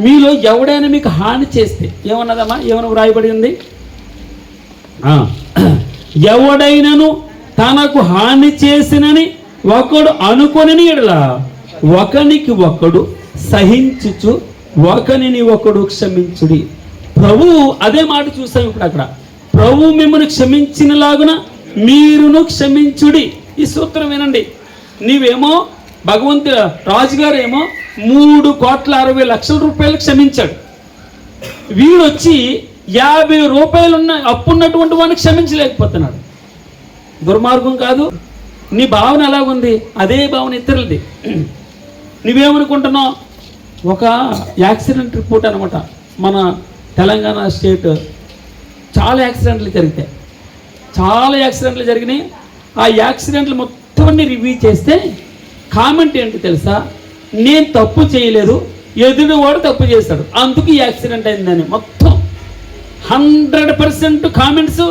మీలో ఎవడైనా మీకు హాని చేస్తే ఏమన్నదమ్మా? ఏమైనా వ్రాయబడి ఉంది? ఎవడైనను తనకు హాని చేసినని ఒకడు అనుకొనని ఎడల ఒకనికి ఒకడు సహించుచు ఒకనిని ఒకడు క్షమించుడి. ప్రభువు అదే మాట చూసాం ఇప్పుడు అక్కడ. ప్రభు మిమ్మల్ని క్షమించినలాగున మీరును క్షమించుడి. ఈ సూత్రం వినండి. నీవేమో రాజుగారు ఏమో 3,60,00,000 రూపాయలు క్షమించాడు. వీడొచ్చి 50 రూపాయలు అప్పున్నటువంటి వాడిని క్షమించలేకపోతున్నాడు. దుర్మార్గం కాదు? నీ భావన ఎలాగుంది? అదే భావన ఇతరులది. నువ్వేమనుకుంటున్నావు? ఒక యాక్సిడెంట్ రిపోర్ట్ అనమాట. మన తెలంగాణ స్టేట్ చాలా యాక్సిడెంట్లు జరిగినాయి. ఆ యాక్సిడెంట్లు మొత్తం రివ్యూ చేస్తే కామెంట్ ఏంటి తెలుసా? నేను తప్పు చేయలేదు, ఎదురువాడు తప్పు చేశాడు, అందుకు ఈ యాక్సిడెంట్ అయిందని. మొత్తం 100% కామెంట్స్.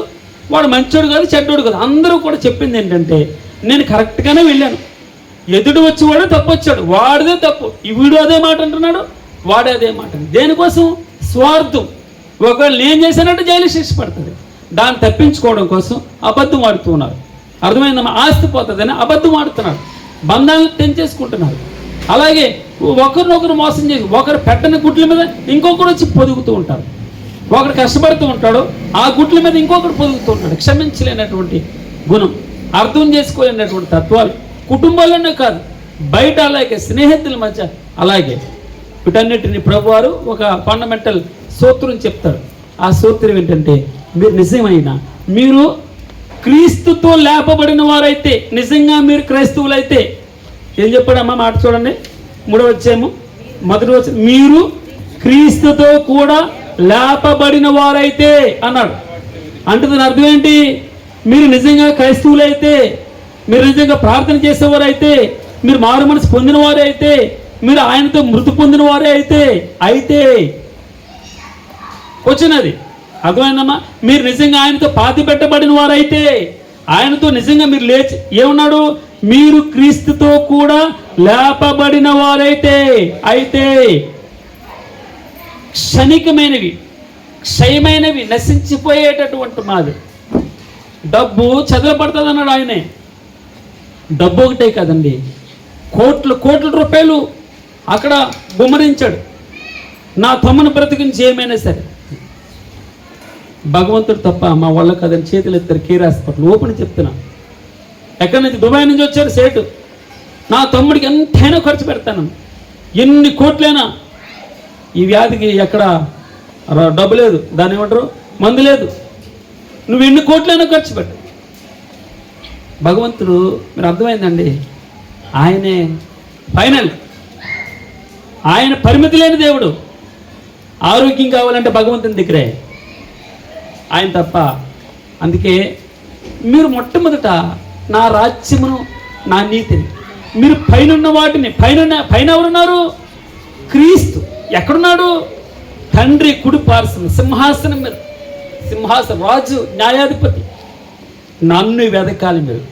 వాడు మంచోడు కాదు, చెడ్డోడు కాదు, అందరూ కూడా చెప్పింది ఏంటంటే నేను కరెక్ట్గానే వెళ్ళాను, ఎదుడు వచ్చేవాడు తప్పు వచ్చాడు, వాడిదే తప్పు. వీడు అదే మాట అంటున్నాడు, వాడే అదే మాట. దేనికోసం? స్వార్థం. ఒకవేళ నేను చేశానంటే జైలు శిక్ష పడుతుంది. దాన్ని తప్పించుకోవడం కోసం అబద్ధం ఆడుతూ ఉన్నారు. అర్థమైందమ్మా? ఆస్తి పోతుందని అబద్ధం ఆడుతున్నారు, బంధాలను తెంచేసుకుంటున్నారు. అలాగే ఒకరినొకరు మోసం చేసి ఒకరు పెట్టని గుడ్ల మీద ఇంకొకరు వచ్చి పొదుగుతూ ఉంటారు. ఒకడు కష్టపడుతూ ఉంటాడు, ఆ గుడ్ల మీద ఇంకొకరు పొదుగుతూ ఉంటాడు. క్షమించలేనటువంటి గుణం, అర్థం చేసుకోలేనటువంటి తత్వాలు కుటుంబాల్లోనే కాదు, బయట అలాగే, స్నేహితుల మధ్య అలాగే. వీటన్నిటిని ప్రభువారు ఒక ఫండమెంటల్ సూత్రం చెప్తారు. ఆ సూత్రం ఏంటంటే, మీరు నిజమైన మీరు క్రీస్తుతో లేపబడిన వారైతే, నిజంగా మీరు క్రైస్తవులైతే ఏం చెప్పాడమ్మా మాట చూడండి, 3వ అధ్యాయము 1వ వచనం, మీరు క్రీస్తుతో కూడా లేపబడిన వారైతే అన్నాడు. అంటే దాని అర్థం ఏంటి? మీరు నిజంగా క్రైస్తవులైతే, మీరు నిజంగా ప్రార్థన చేసేవారైతే, మీరు మారు మనసు పొందిన వారే అయితే, మీరు ఆయనతో మృతి పొందిన వారే అయితే వచ్చినది అర్థమైందమ్మా. మీరు నిజంగా ఆయనతో పాతి పెట్టబడిన వారైతే, ఆయనతో నిజంగా మీరు లేచి ఏమన్నాడు, మీరు క్రీస్తుతో కూడా లేపబడిన వారైతే అయితే క్షణికమైనవి, క్షయమైనవి, నశించిపోయేటటువంటి మాది డబ్బు చదవబడుతుంది అన్నాడు ఆయనే. డబ్బు ఒకటే కదండి, కోట్ల రూపాయలు అక్కడ గుమ్మరించాడు. నా తమ్ముని బ్రతికించి ఏమైనా సరే భగవంతుడు తప్ప మా వాళ్ళ కదని చేతులు ఎత్తారు. కేర్ హాస్పిటల్ ఓపెన్ చెప్తున్నా, ఎక్కడి నుంచి దుబాయ్ నుంచి వచ్చారు సేటు, నా తమ్ముడికి ఎంతైనా ఖర్చు పెడతాను, ఎన్ని కోట్లైనా. ఈ వ్యాధికి ఎక్కడ డబ్బు లేదు, దాన్ని ఏమంటారు, మందు లేదు, నువ్వు ఎన్ని కోట్లైనా ఖర్చు పెట్టు. భగవంతుడు, మీరు అర్థమైందండి, ఆయనే ఫైనల్, ఆయన పరిమితి లేని దేవుడు. ఆరోగ్యం కావాలంటే భగవంతుని దగ్గరే, ఆయన తప్ప. అందుకే మీరు మొట్టమొదట నా రాజ్యమును, నా నీతిని, మీరు పైనున్న వాటిని, పైన ఎవరున్నారు? క్రీస్తు. ఎక్కడున్నాడు? తండ్రి కుడి పార్శ్వం సింహాసనం మీద, సింహాసనం, రాజు, న్యాయాధిపతి. నన్ను వెదకాలి మీరు.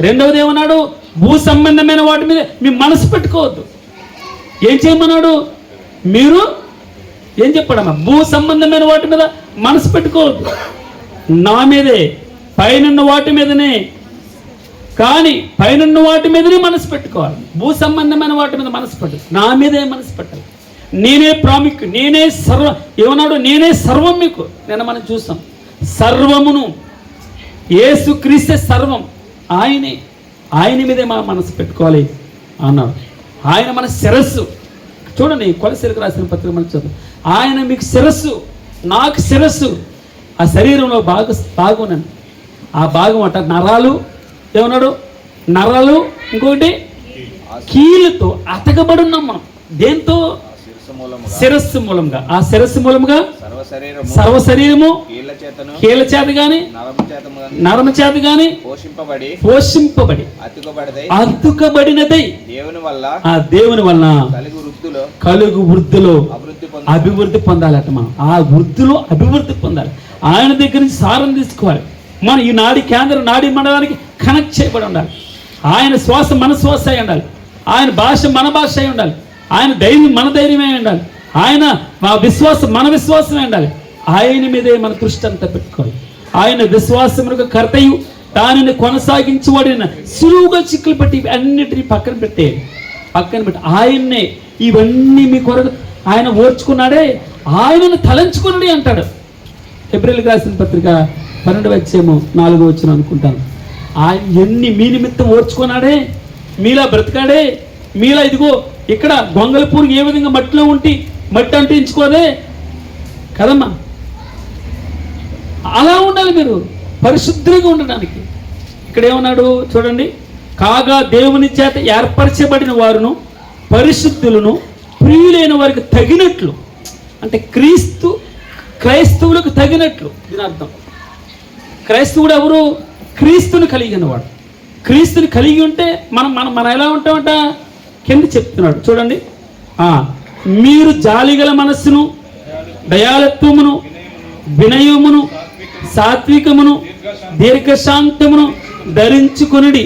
రెండవది ఏమన్నాడు? భూ సంబంధమైన వాటి మీద మీ మనసు పెట్టుకోవద్దు. ఏం చేయమన్నాడు? మీరు ఏం చెప్పాడమ్మా? భూ సంబంధమైన వాటి మీద మనసు పెట్టుకోవద్దు, నా మీదే, పైనున్న వాటి మీదనే. కానీ పైనున్న వాటి మీదనే మనసు పెట్టుకోవాలి. భూ సంబంధమైన వాటి మీద మనసు పెట్టు, నా మీదే మనసు పెట్టాలి. నేనే ప్రాముఖ్యం, నేనే సర్వం. ఏమన్నాడు? నేనే సర్వం మీకు. నేను మనం చూస్తాం, సర్వమును యేసు క్రీస్తే సర్వం, ఆయన మీదే మా మనసు పెట్టుకోవాలి అన్నాడు. ఆయన మన శిరస్సు. చూడండి, కొలసీలకు రాసిన పత్రిక మనం చదువు. ఆయన మీకు శిరస్సు, నాకు శిరస్సు. ఆ శరీరంలో భాగం ఆ భాగం అంట నరాలు. ఏమన్నాడు? నరాలు, ఇంకొకటి కీలుతో అతకబడి ఉన్నాం మనం. దేంతో? శిరస్సు మూలంగా. ఆ శిరస్సు మూలంగా సర్వ శరీరము కీళ్ళ చేత గాని నరమ చేత గాని పోషింపబడి అతుకబడినదై ఆ దేవుని వలన కలుగు వృద్ధిలో అభివృద్ధి పొందాలట. మనం ఆ వృద్ధిలో అభివృద్ధి పొందాలి. ఆయన దగ్గర నుంచి సారం తీసుకోవాలి. మనం ఈ నాడి కేంద్ర నాడీ మండలానికి కనెక్ట్ చేయబడి ఉండాలి. ఆయన శ్వాస మన శ్వాస అయి ఉండాలి. ఆయన భాష మన భాష అయి ఉండాలి. ఆయన ధైర్యం మన ధైర్యమే ఉండాలి. ఆయన మా విశ్వాసం మన విశ్వాసమే ఉండాలి. ఆయన మీదే మన దృష్టి అంతా పెట్టుకోవాలి. ఆయన విశ్వాసమునకు కర్తయు దానిని కొనసాగించబడిన సులువుగా చిక్కులు పెట్టి అన్నిటినీ పక్కన పెట్టి ఆయన్నే ఇవన్నీ మీ కొరకు ఆయన ఓర్చుకున్నాడే, ఆయనను తలంచుకున్నాడే అంటాడు. ఏప్రిల్కి రాసిన పత్రిక 12వ అధ్యాయము 4వ వచనం అనుకుంటాను. ఆయన ఎన్ని మీ నిమిత్తం ఓర్చుకున్నాడే, మీలా బ్రతికాడే, మీలా ఇదిగో ఇక్కడ గొంగళపూరికి ఏ విధంగా మట్టిలో ఉండి మట్టి అంటించుకోదే కదమ్మా. అలా ఉండాలి మీరు పరిశుద్ధంగా ఉండడానికి. ఇక్కడ ఏమన్నాడు చూడండి, కాగా దేవుని చేత ఏర్పరచబడిన వారును పరిశుద్ధులను ప్రియులైన వారికి తగినట్లు, అంటే క్రైస్తవులకు తగినట్లు. దీని అర్థం క్రైస్తవుడు ఎవరు? క్రీస్తుని కలిగిన వాడు. క్రీస్తుని కలిగి ఉంటే మనం ఎలా ఉంటామంట? కింద చెప్తున్నాడు చూడండి, మీరు జాలిగల మనస్సును, దయాళత్వమును, వినయమును, సాత్వికమును, దీర్ఘశాంతమును ధరించుకొనుడి.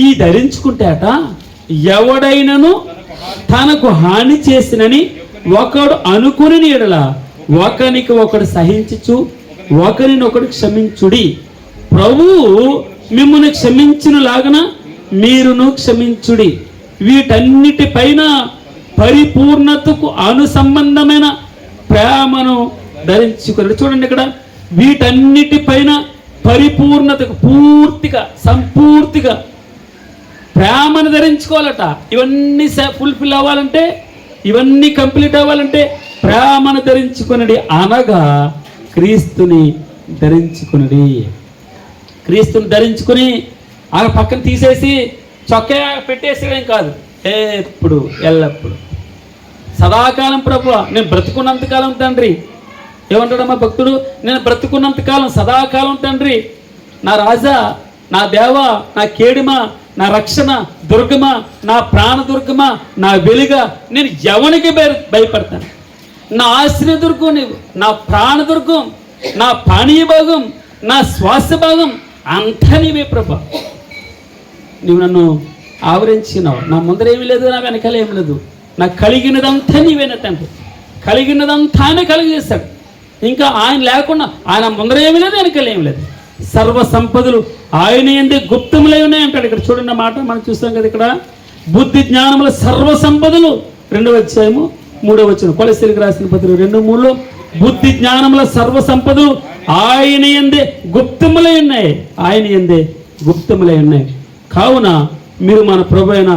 ఈ ధరించుకుంటే అట ఎవడైనను తనకు హాని చేసినని ఒకడు అనుకుని ఎడల ఒకరికి ఒకడు సహించుచు ఒకరినొకడు క్షమించుడి. ప్రభువు మిమ్మల్ని క్షమించిన లాగన మీరును క్షమించుడి. వీటన్నిటిపైన పరిపూర్ణతకు అనుసంబంధమైన ప్రేమను ధరించుకున్నాడు. చూడండి ఇక్కడ, వీటన్నిటిపైన పరిపూర్ణతకు, పూర్తిగా సంపూర్తిగా ప్రేమను ధరించుకోవాలట. ఇవన్నీ ఫుల్ఫిల్ అవ్వాలంటే, ఇవన్నీ కంప్లీట్ అవ్వాలంటే ప్రేమను ధరించుకునడి, అనగా క్రీస్తుని ధరించుకునడి. క్రీస్తుని ధరించుకుని ఆ పక్కన తీసేసి చొక్కా పెట్టేసేయడం కాదు, ఎప్పుడు ఎల్లప్పుడు సదాకాలం ప్రభువా నేను బ్రతుకున్నంతకాలం తండ్రి. ఏమంటాడమ్మా భక్తుడు? నేను బ్రతుకున్నంతకాలం సదాకాలం తండ్రి, నా రాజా, నా దేవా, నా కేడిమ, నా రక్షణ దుర్గమ, నా ప్రాణ దుర్గమ, నా వెలుగా, నేను ఎవరికి భయపడతాను? నా ఆశ్రయదుర్గం నీవు, నా ప్రాణదుర్గం, నా పానీయ భాగం, నా శ్వాస భాగం అంతా నీవే ప్రభా. నీవు నన్ను ఆవరించినావు. నా ముందర ఏమీ లేదు, నా వెనకాల ఏమి లేదు. నాకు కలిగినదంతా నీవేనా తండ్రి. కలిగినదంతా ఆయన కలిగజేస్తాడు. ఇంకా ఆయన లేకుండా, ఆయన ముందర ఏమీ లేదు, వెనకాల ఏమి లేదు. సర్వ సంపదలు ఆయన యందే గుప్తములై ఉన్నాయి అంటాడు. ఇక్కడ చూడండి మాట మనం చూస్తాం కదా, ఇక్కడ బుద్ధి జ్ఞానముల సర్వ సంపదలు 2వ అధ్యాయము 3వ వచనం, కొలస్సీలకు రాసిన పత్రిక 2:3లో బుద్ధి జ్ఞానముల సర్వ సంపదలు ఆయన యందే గుప్తములై ఉన్నాయి, ఆయన యందే గుప్తములై ఉన్నాయి. కావున మీరు మన ప్రభు అయిన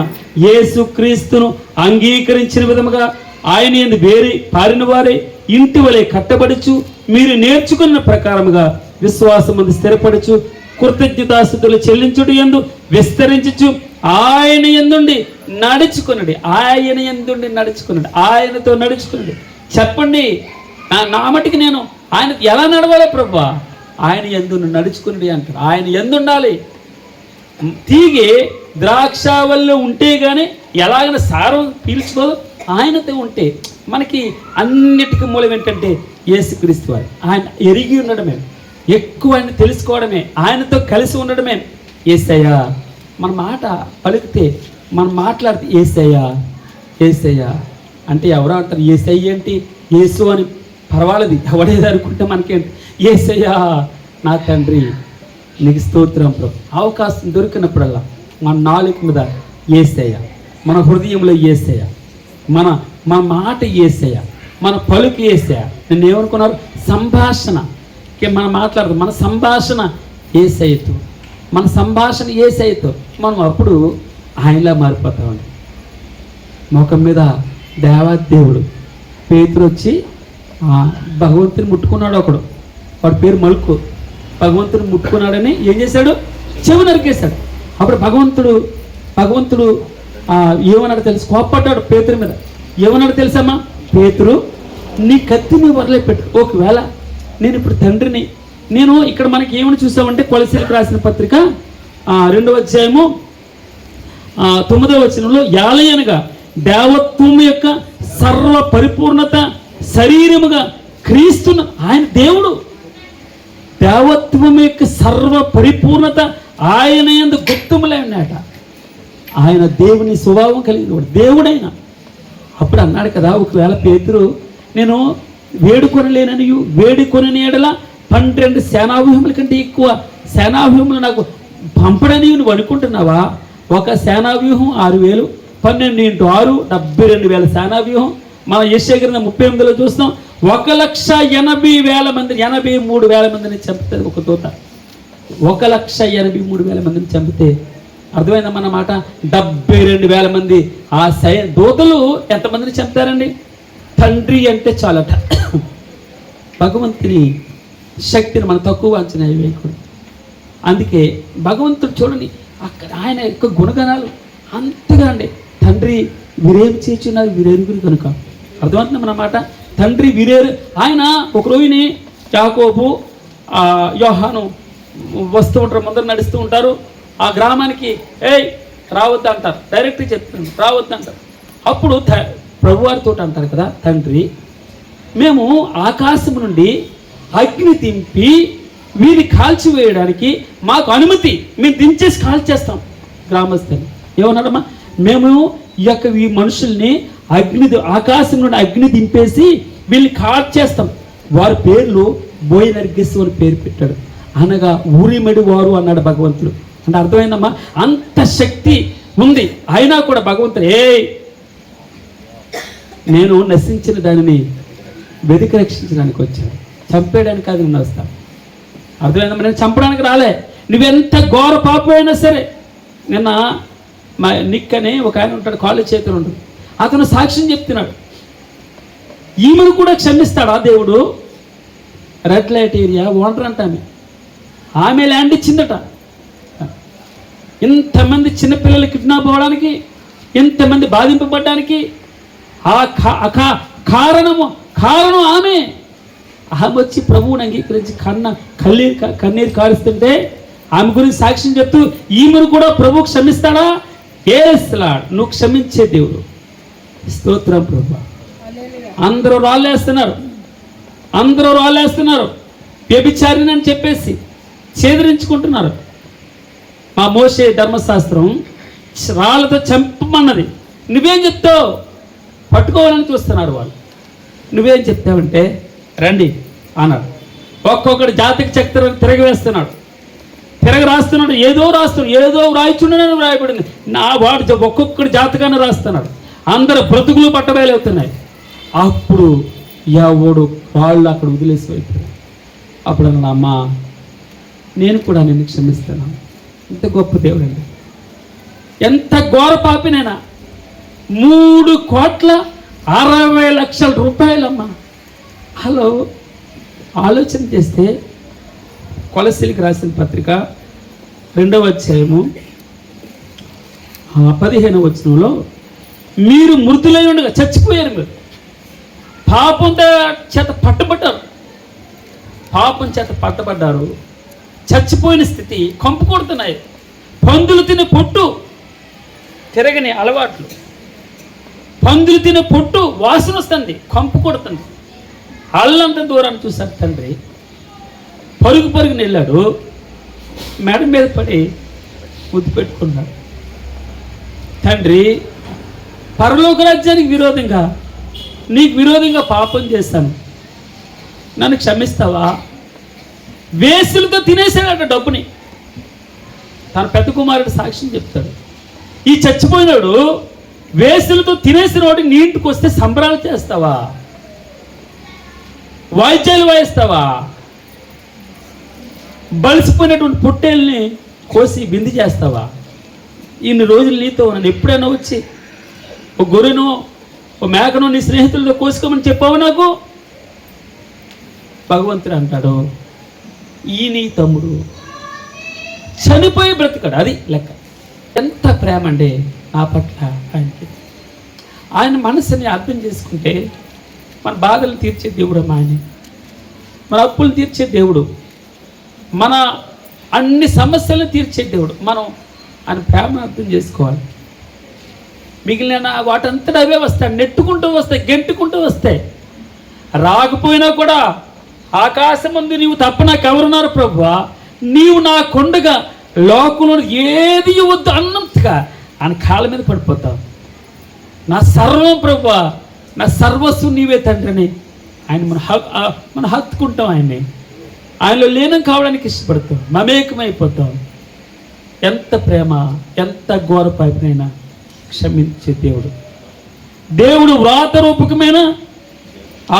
యేసుక్రీస్తును అంగీకరించిన విధముగా ఆయన యందు వేరి పారిన వారే ఇంటి వలె కట్టబడుచు, మీరు నేర్చుకున్న ప్రకారముగా విశ్వాసమందు స్థిరపడుచు, కృతజ్ఞతాస్తుతులు చెల్లించుట యందు విస్తరించుచు, ఆయన యందుండి నడుచుకున్నది, ఆయన యందుండి నడుచుకున్నది, ఆయనతో నడుచుకున్నది. చెప్పండి, నా మటుకు నేను ఆయన ఎలా నడవాలో ప్రభా? ఆయన యందు నడుచుకున్నది అంటారు. ఆయన యందు ఉండాలి. తీగే ద్రాక్షావల్లో ఉంటే కానీ ఎలాగైనా సారం పీల్చుకోదు. ఆయనతో ఉంటే మనకి అన్నిటికీ మూలం ఏంటంటే యేసుక్రీస్తు వారు. ఆయన ఎరిగి ఉండడమే, ఎక్కువ ఆయన తెలుసుకోవడమే, ఆయనతో కలిసి ఉండడమే. యేసయ్యా మన మాట పలికితే, మనం మాట్లాడితే యేసయ్యా యేసయ్యా అంటే ఎవరో అంటారు యేసయ్య ఏంటి, యేసు అని పర్వాలేదు, ఎవడేది అనుకుంటే మనకేంటి. యేసయ్యా నా తండ్రి నీకు స్తోత్రం ప్రభు. అవకాశం దొరికినప్పుడల్లా మన నాలుక మీద యేసయ్య, మన హృదయంలో యేసయ్య, మన మాట యేసయ్య, మన పలుకు యేసయ్య. నేను ఏమనుకున్నారు, సంభాషణ మనం మాట్లాడదు, మన సంభాషణ యేసయ్యతో, మన సంభాషణ యేసయ్యతో మనం అప్పుడు ఆయనలా మారిపోతామండి. ముఖం మీద దేవాదేవుడు పేతురు వచ్చి భగవంతుని ముట్టుకున్నాడు. ఒకడు, వాడి పేరు మలుకు. భగవంతుని ముట్టుకున్నాడని ఏం చేశాడు, చెవి నరికేశాడు. అప్పుడు భగవంతుడు ఏమన్నాడు తెలుసు, కోప్పడ్డాడు పేతురు మీద. ఏమన్నాడు తెలుసమ్మా, పేతురు నీ కత్తిని వదిలిపెట్టు. ఒకవేళ నేను ఇప్పుడు తండ్రిని, నేను ఇక్కడ మనకి ఏమని చూసామంటే కొలస్సీలకు రాసిన పత్రిక 2వ అధ్యాయము 9వ వచనంలో, యాలయనగా దేవత్వం యొక్క సర్వ పరిపూర్ణత శరీరముగా క్రీస్తును, ఆయన దేవుడు, దేవత్వం యొక్క సర్వ పరిపూర్ణత ఆయన యందు గుప్తములై ఉన్నాయట. ఆయన దేవుని స్వభావం కలిగినవాడు, దేవుడైన. అప్పుడు అన్నాడు కదా, ఒకవేళ పేతురు నేను వేడుకొనలేనని, వేడుకొనని ఎడల 12 సేనావ్యూహముల కంటే ఎక్కువ సేనావ్యూహములు నాకు పంపడని నువ్వు అనుకుంటున్నావా? ఒక సేనావ్యూహం 6,000, 12 × 6 72,000 సేనావ్యూహం. మనం యెషయా 38లో చూస్తాం, 1,80,000 మందిని, 83,000 మందిని చంపుతుంది ఒక దూత. 1,83,000 మందిని చంపితే అర్థమైందమ్మా మాట. 72,000 మంది ఆ దూతలు ఎంతమందిని చంపుతారండి? తండ్రి అంటే చాలట. భగవంతుని శక్తిని మనం తక్కువ అంచనా వేయకూడదు. అందుకే భగవంతుడు చూడండి, అక్కడ ఆయన యొక్క గుణగణాలు అంతగా అండి. తండ్రి వీరేం చేస్తున్నారు, వీరేరుగురు కనుక. అర్థమవుతుంది మన మాట. తండ్రి వీరేరు. ఆయన ఒక రోజుని యాకోబు యోహాను వస్తూ ఉంటారు, ముందర నడుస్తూ ఉంటారు. ఆ గ్రామానికి రావద్దు అంటారు, డైరెక్ట్గా చెప్తున్నారు, రావద్దు అంటారు. అప్పుడు ప్రభువారితో అంటారు కదా, తండ్రి మేము ఆకాశం నుండి అగ్ని దింపి వీరిని కాల్చివేయడానికి మాకు అనుమతి, మేము దించేసి కాల్చేస్తాం. గ్రామస్తులు ఏమన్నాడమ్మా, మేము ఈ మనుషుల్ని ఆకాశం నుండి అగ్ని దింపేసి వీళ్ళని కాల్చేస్తాం. వారి పేర్లు బోయనర్గిస్సు అని పేరు పెట్టాడు, అనగా ఊరిమెడి వారు అన్నాడు భగవంతుడు. అంటే అర్థమైందమ్మా, అంత శక్తి ఉంది. అయినా కూడా భగవంతుడు నేను నశించిన దానిని వెతికి రక్షించడానికి వచ్చాను, చంపేయడానికి కాదు నేను వస్తాను. అర్థమైందా? నేను చంపడానికి రాలే. నువ్వెంత ఘోర పాపమైనా సరే. నిన్న మా నిక్ అని ఒక ఆయన ఉంటాడు, కాలేజ్ చేతులు ఉంటాడు, అతను సాక్ష్యం చెప్తున్నాడు. ఈమెను కూడా క్షమిస్తాడా దేవుడు? రెడ్ లైట్ ఏరియా ఓనర్ అంట ఆమె ల్యాండ్ ఇచ్చిందట. ఇంతమంది చిన్నపిల్లలు కిడ్నాప్ అవ్వడానికి, ఇంతమంది బాధింపబడ్డానికి కారణం ఆమె. వచ్చి ప్రభువుని అంగీకరించి కన్నీరు కారుస్తుంటే ఆమె గురించి సాక్ష్యం చెప్తూ ఈమెను కూడా ప్రభు క్షమిస్తాడా? ఏస్లాడ్, నువ్వు క్షమించే దేవుడు. స్తోత్రం ప్రభు. అందరూ రాళ్ళేస్తున్నారు, వ్యభిచారిని అని చెప్పేసి ఛేదరించుకుంటున్నారు. మా మోషే ధర్మశాస్త్రం రాళ్ళతో చంపమన్నది. నువ్వేం చెప్తావు? పట్టుకోవాలని చూస్తున్నారు వాళ్ళు. నువ్వేం చెప్తావంటే రండి అన్నాడు. ఒక్కొక్కటి జాతక చక్రం తిరగవేస్తున్నాడు, రాస్తున్నాడు, ఏదో రాయిచుండని రాయబడింది. నా వాడు ఒక్కొక్కటి జాతకాన్ని రాస్తున్నాడు. అందరు బ్రతుకులు పట్టబయలవుతున్నాయి. అప్పుడు ఎవడు వాళ్ళు అక్కడ వదిలేసి అయిపోయారు. అప్పుడు అన్న అమ్మా, నేను కూడా నిన్ను క్షమిస్తున్నాను. ఎంత గొప్ప దేవుడు అండి, ఎంత ఘోర పాపినైనా. 3,60,00,000 రూపాయలమ్మా. హలో, ఆలోచన చేస్తే కొలసీలకు రాసిన పత్రిక 2వ అధ్యాయము 15వ వచనంలో, మీరు మృతులై ఉండగా చచ్చిపోయారు, మీరు పాపం చేత పట్టబడ్డారు, చచ్చిపోయిన స్థితి, కంపు కొడుతున్నాయి, పందులు తినే పొట్టు, తిరగని అలవాట్లు, పందులు తినే పొట్టు వాసన వస్తుంది, కంపు కొడుతుంది. అల్లంత దూరాన్ని చూశారు తండ్రి, పరుగుని వెళ్ళాడు, మెడ మీద పడి ముద్దు పెట్టుకున్నాడు. తండ్రి, పరలోక రాజ్యానికి విరోధంగా, నీకు విరోధంగా పాపం చేస్తాను, నన్ను క్షమిస్తావా? వేసులతో తినేసాడట డబ్బుని. తన పెద్ద కుమారుడు సాక్ష్యం చెప్తాడు. ఈ చచ్చిపోయినాడు వేసులతో తినేసిన వాడికి నీ ఇంటికి వస్తే సంబరాలు చేస్తావా? వాయిద్యాలు వాయిస్తావా? బలిసిపోయినటువంటి పొట్టేల్ని కోసి బింది చేస్తావా? ఇన్ని రోజులు నీతో నన్ను ఎప్పుడైనా వచ్చి ఒక గొర్రెను, ఒక మేకను నీ స్నేహితులతో కోసుకోమని చెప్పావు నాకు? భగవంతుడు అంటాడు, ఈ నీ తమ్ముడు చనిపోయి బ్రతికాడు. అది లెక్క. ఎంత ప్రేమ అండి నా పట్ల ఆయనకి. ఆయన మనసుని అర్థం చేసుకుంటే మన బాధలు తీర్చే దేవుడు ఆయన, మన అప్పులు తీర్చే దేవుడు, మన అన్ని సమస్యలను తీర్చే దేవుడు. మనం ఆయన ప్రేమను అర్థం చేసుకోవాలి. మిగిలిన వాటంతటా అవే వస్తాయి, నెట్టుకుంటూ వస్తాయి, గెంటుకుంటూ వస్తాయి. రాకపోయినా కూడా ఆకాశం ముందు నీవు తప్ప నాకు ఎవరున్నారు ప్రభువా, నీవు నా కొండగా, లోకంలో ఏది వద్దు అన్నంతగా ఆయన కాళ్ళ మీద పడిపోతావు. నా సర్వం ప్రభువా, నా సర్వస్వం నీవే తండ్రిని ఆయన మనం హత్తుకుంటాం. ఆయనలో లీనం కావడానికి ఇష్టపడతాం, మమేకమైపోతాం. ఎంత ప్రేమ, ఎంత ఘోర పాపినైనా క్షమించే దేవుడు వ్రాత రూపకమైన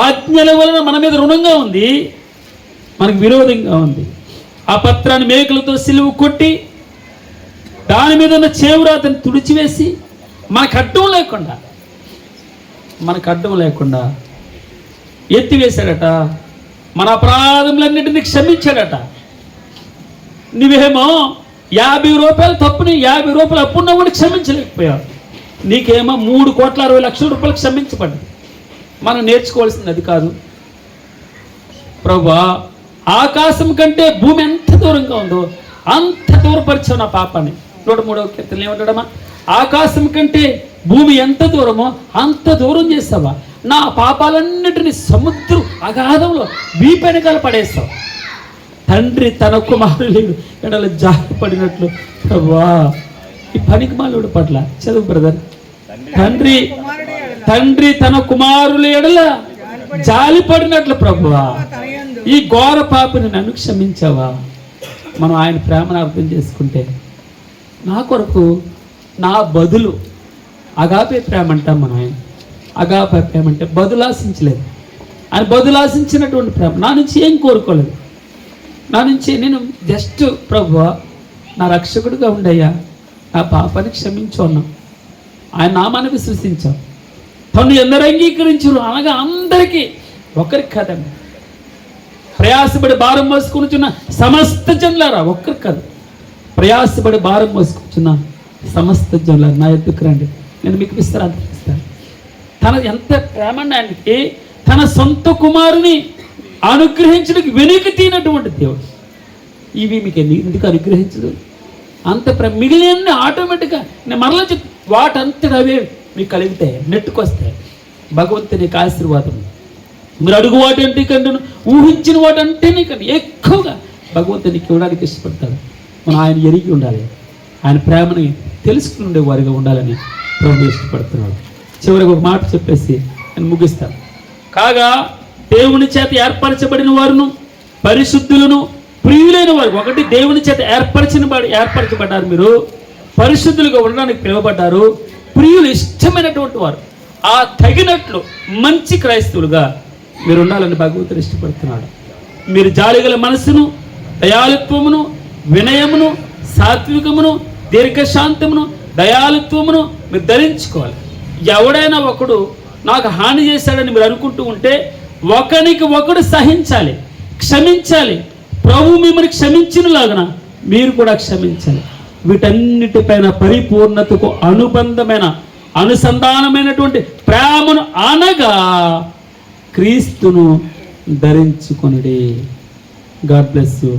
ఆజ్ఞల వలన మన మీద రుణంగా ఉంది, మనకు విరోధంగా ఉంది. ఆ పత్రాన్ని మేకులతో సిలువు కొట్టి దాని మీద ఉన్న చేవురాతని తుడిచివేసి మనకు అడ్డం లేకుండా ఎత్తివేశాడట. మన అపరాధములన్నింటినీ క్షమించాడట. నువ్వేమో 50 రూపాయలు తప్పుని, 50 రూపాయలు అప్పున్నా కూడా క్షమించలేకపోయావు. నీకేమో 3,60,00,000 రూపాయలు క్షమించబడ్డాయి. మనం నేర్చుకోవాల్సింది అది కాదు. ప్రభువా, ఆకాశం కంటే భూమి ఎంత దూరంగా ఉందో అంత దూరపరిచావు నా పాపాన్ని. 103వ కీర్తనలో ఏమంటాడమ్మా, ఆకాశం కంటే భూమి ఎంత దూరమో అంత దూరం చేస్తావా. నా పాపాలన్నిటినీ సముద్రం అగాధంలో వీపెనకాల పడేస్తావు. తండ్రి తన కుమారులు ఎడల జాలిపడినట్లు ప్రభువా ఈ పనికిమాలుడి పట్ల చదువు బ్రదర్. తండ్రి తన కుమారుల ఎడల జాలిపడినట్లు ప్రభువా ఈ ఘోర పాపిని నన్ను క్షమించావా. మనం ఆయన ప్రేమను అర్థం చేసుకుంటే, నా కొరకు నా బదులు అగాపే ప్రేమ అంటాం మనం. ఆయన అగాపే ప్రేమ అంటే బదులు ఆశించలేదు. ఆయన బదులు ఆశించినటువంటి ప్రేమ. నా నుంచి ఏం కోరుకోలేదు. నా నుంచి నేను జస్ట్ ప్రభువా నా రక్షకుడిగా ఉండయ్యా, నా పాపాన్ని క్షమించు అన్నాం. ఆయన నామాన్ని విశ్వసించాం. తను ఎందరు అంగీకరించరు అనగా అందరికీ, ఒకరికి కాదండి. ప్రయాసపడి భారం మోసుకుంటున్న సమస్త జనులారా, ఒక్కరికి కాదు, ప్రయాసపడి భారం మోసుకుంటున్న సమస్త జనులారా నా ఎద్దుకు రండి, నేను మీకు విశ్రాంతి ఇస్తాను. తన ఎంత ప్రేమని ఆయనకి తన సొంత కుమారుని అనుగ్రహించడానికి వెనుక తీనటువంటి దేవుడు. ఇవి మీకు ఎందుకు అనుగ్రహించదు? అంత మిగిలిన ఆటోమేటిక్గా నేను మరలా చెప్ వాటంతట అవే మీకు కలిగితాయి, నెట్టుకొస్తాయి. భగవంతుని యొక్క ఆశీర్వాదం. మీరు అడుగు వాటంటే కంటే ఊహించిన వాటంటేనే కంటే ఎక్కువగా భగవంతునికి ఇవ్వడానికి ఇష్టపడతాడు. మనం ఆయన ఎరిగి ఉండాలి, ఆయన ప్రేమని తెలుసుకుని ఉండే వారిగా ఉండాలని ప్రభువు ఇష్టపడుతున్నాడు. చివరికి ఒక మాట చెప్పేసి నేను ముగిస్తాను. కాగా దేవుని చేత ఏర్పరచబడిన వారును పరిశుద్ధులను ప్రియులైన వారు. ఒకటి, దేవుని చేత ఏర్పరచబడ్డారు, మీరు పరిశుద్ధులుగా ఉండడానికి పిలువబడ్డారు, ప్రియులు ఇష్టమైనటువంటి వారు. ఆ తగినట్లు మంచి క్రైస్తవులుగా మీరు ఉండాలని భగవంతుడు ఇష్టపడుతున్నాడు. మీరు జాలిగల మనసును, దయాళుత్వమును, వినయమును, సాత్వికమును, దీర్ఘశాంతమును, దయాళుత్వమును మీరు ధరించుకోవాలి. ఎవడైనా ఒకడు నాకు హాని చేశాడని మీరు అనుకుంటూ ఉంటే ఒకరికి ఒకడు సహించాలి, క్షమించాలి. ప్రభు మిమ్మల్ని క్షమించినలాగన మీరు కూడా క్షమించాలి. వీటన్నిటిపైన పరిపూర్ణతకు అనుబంధమైన అనుసంధానమైనటువంటి ప్రేమను అనగా క్రీస్తును ధరించుకొనుడి. God bless you.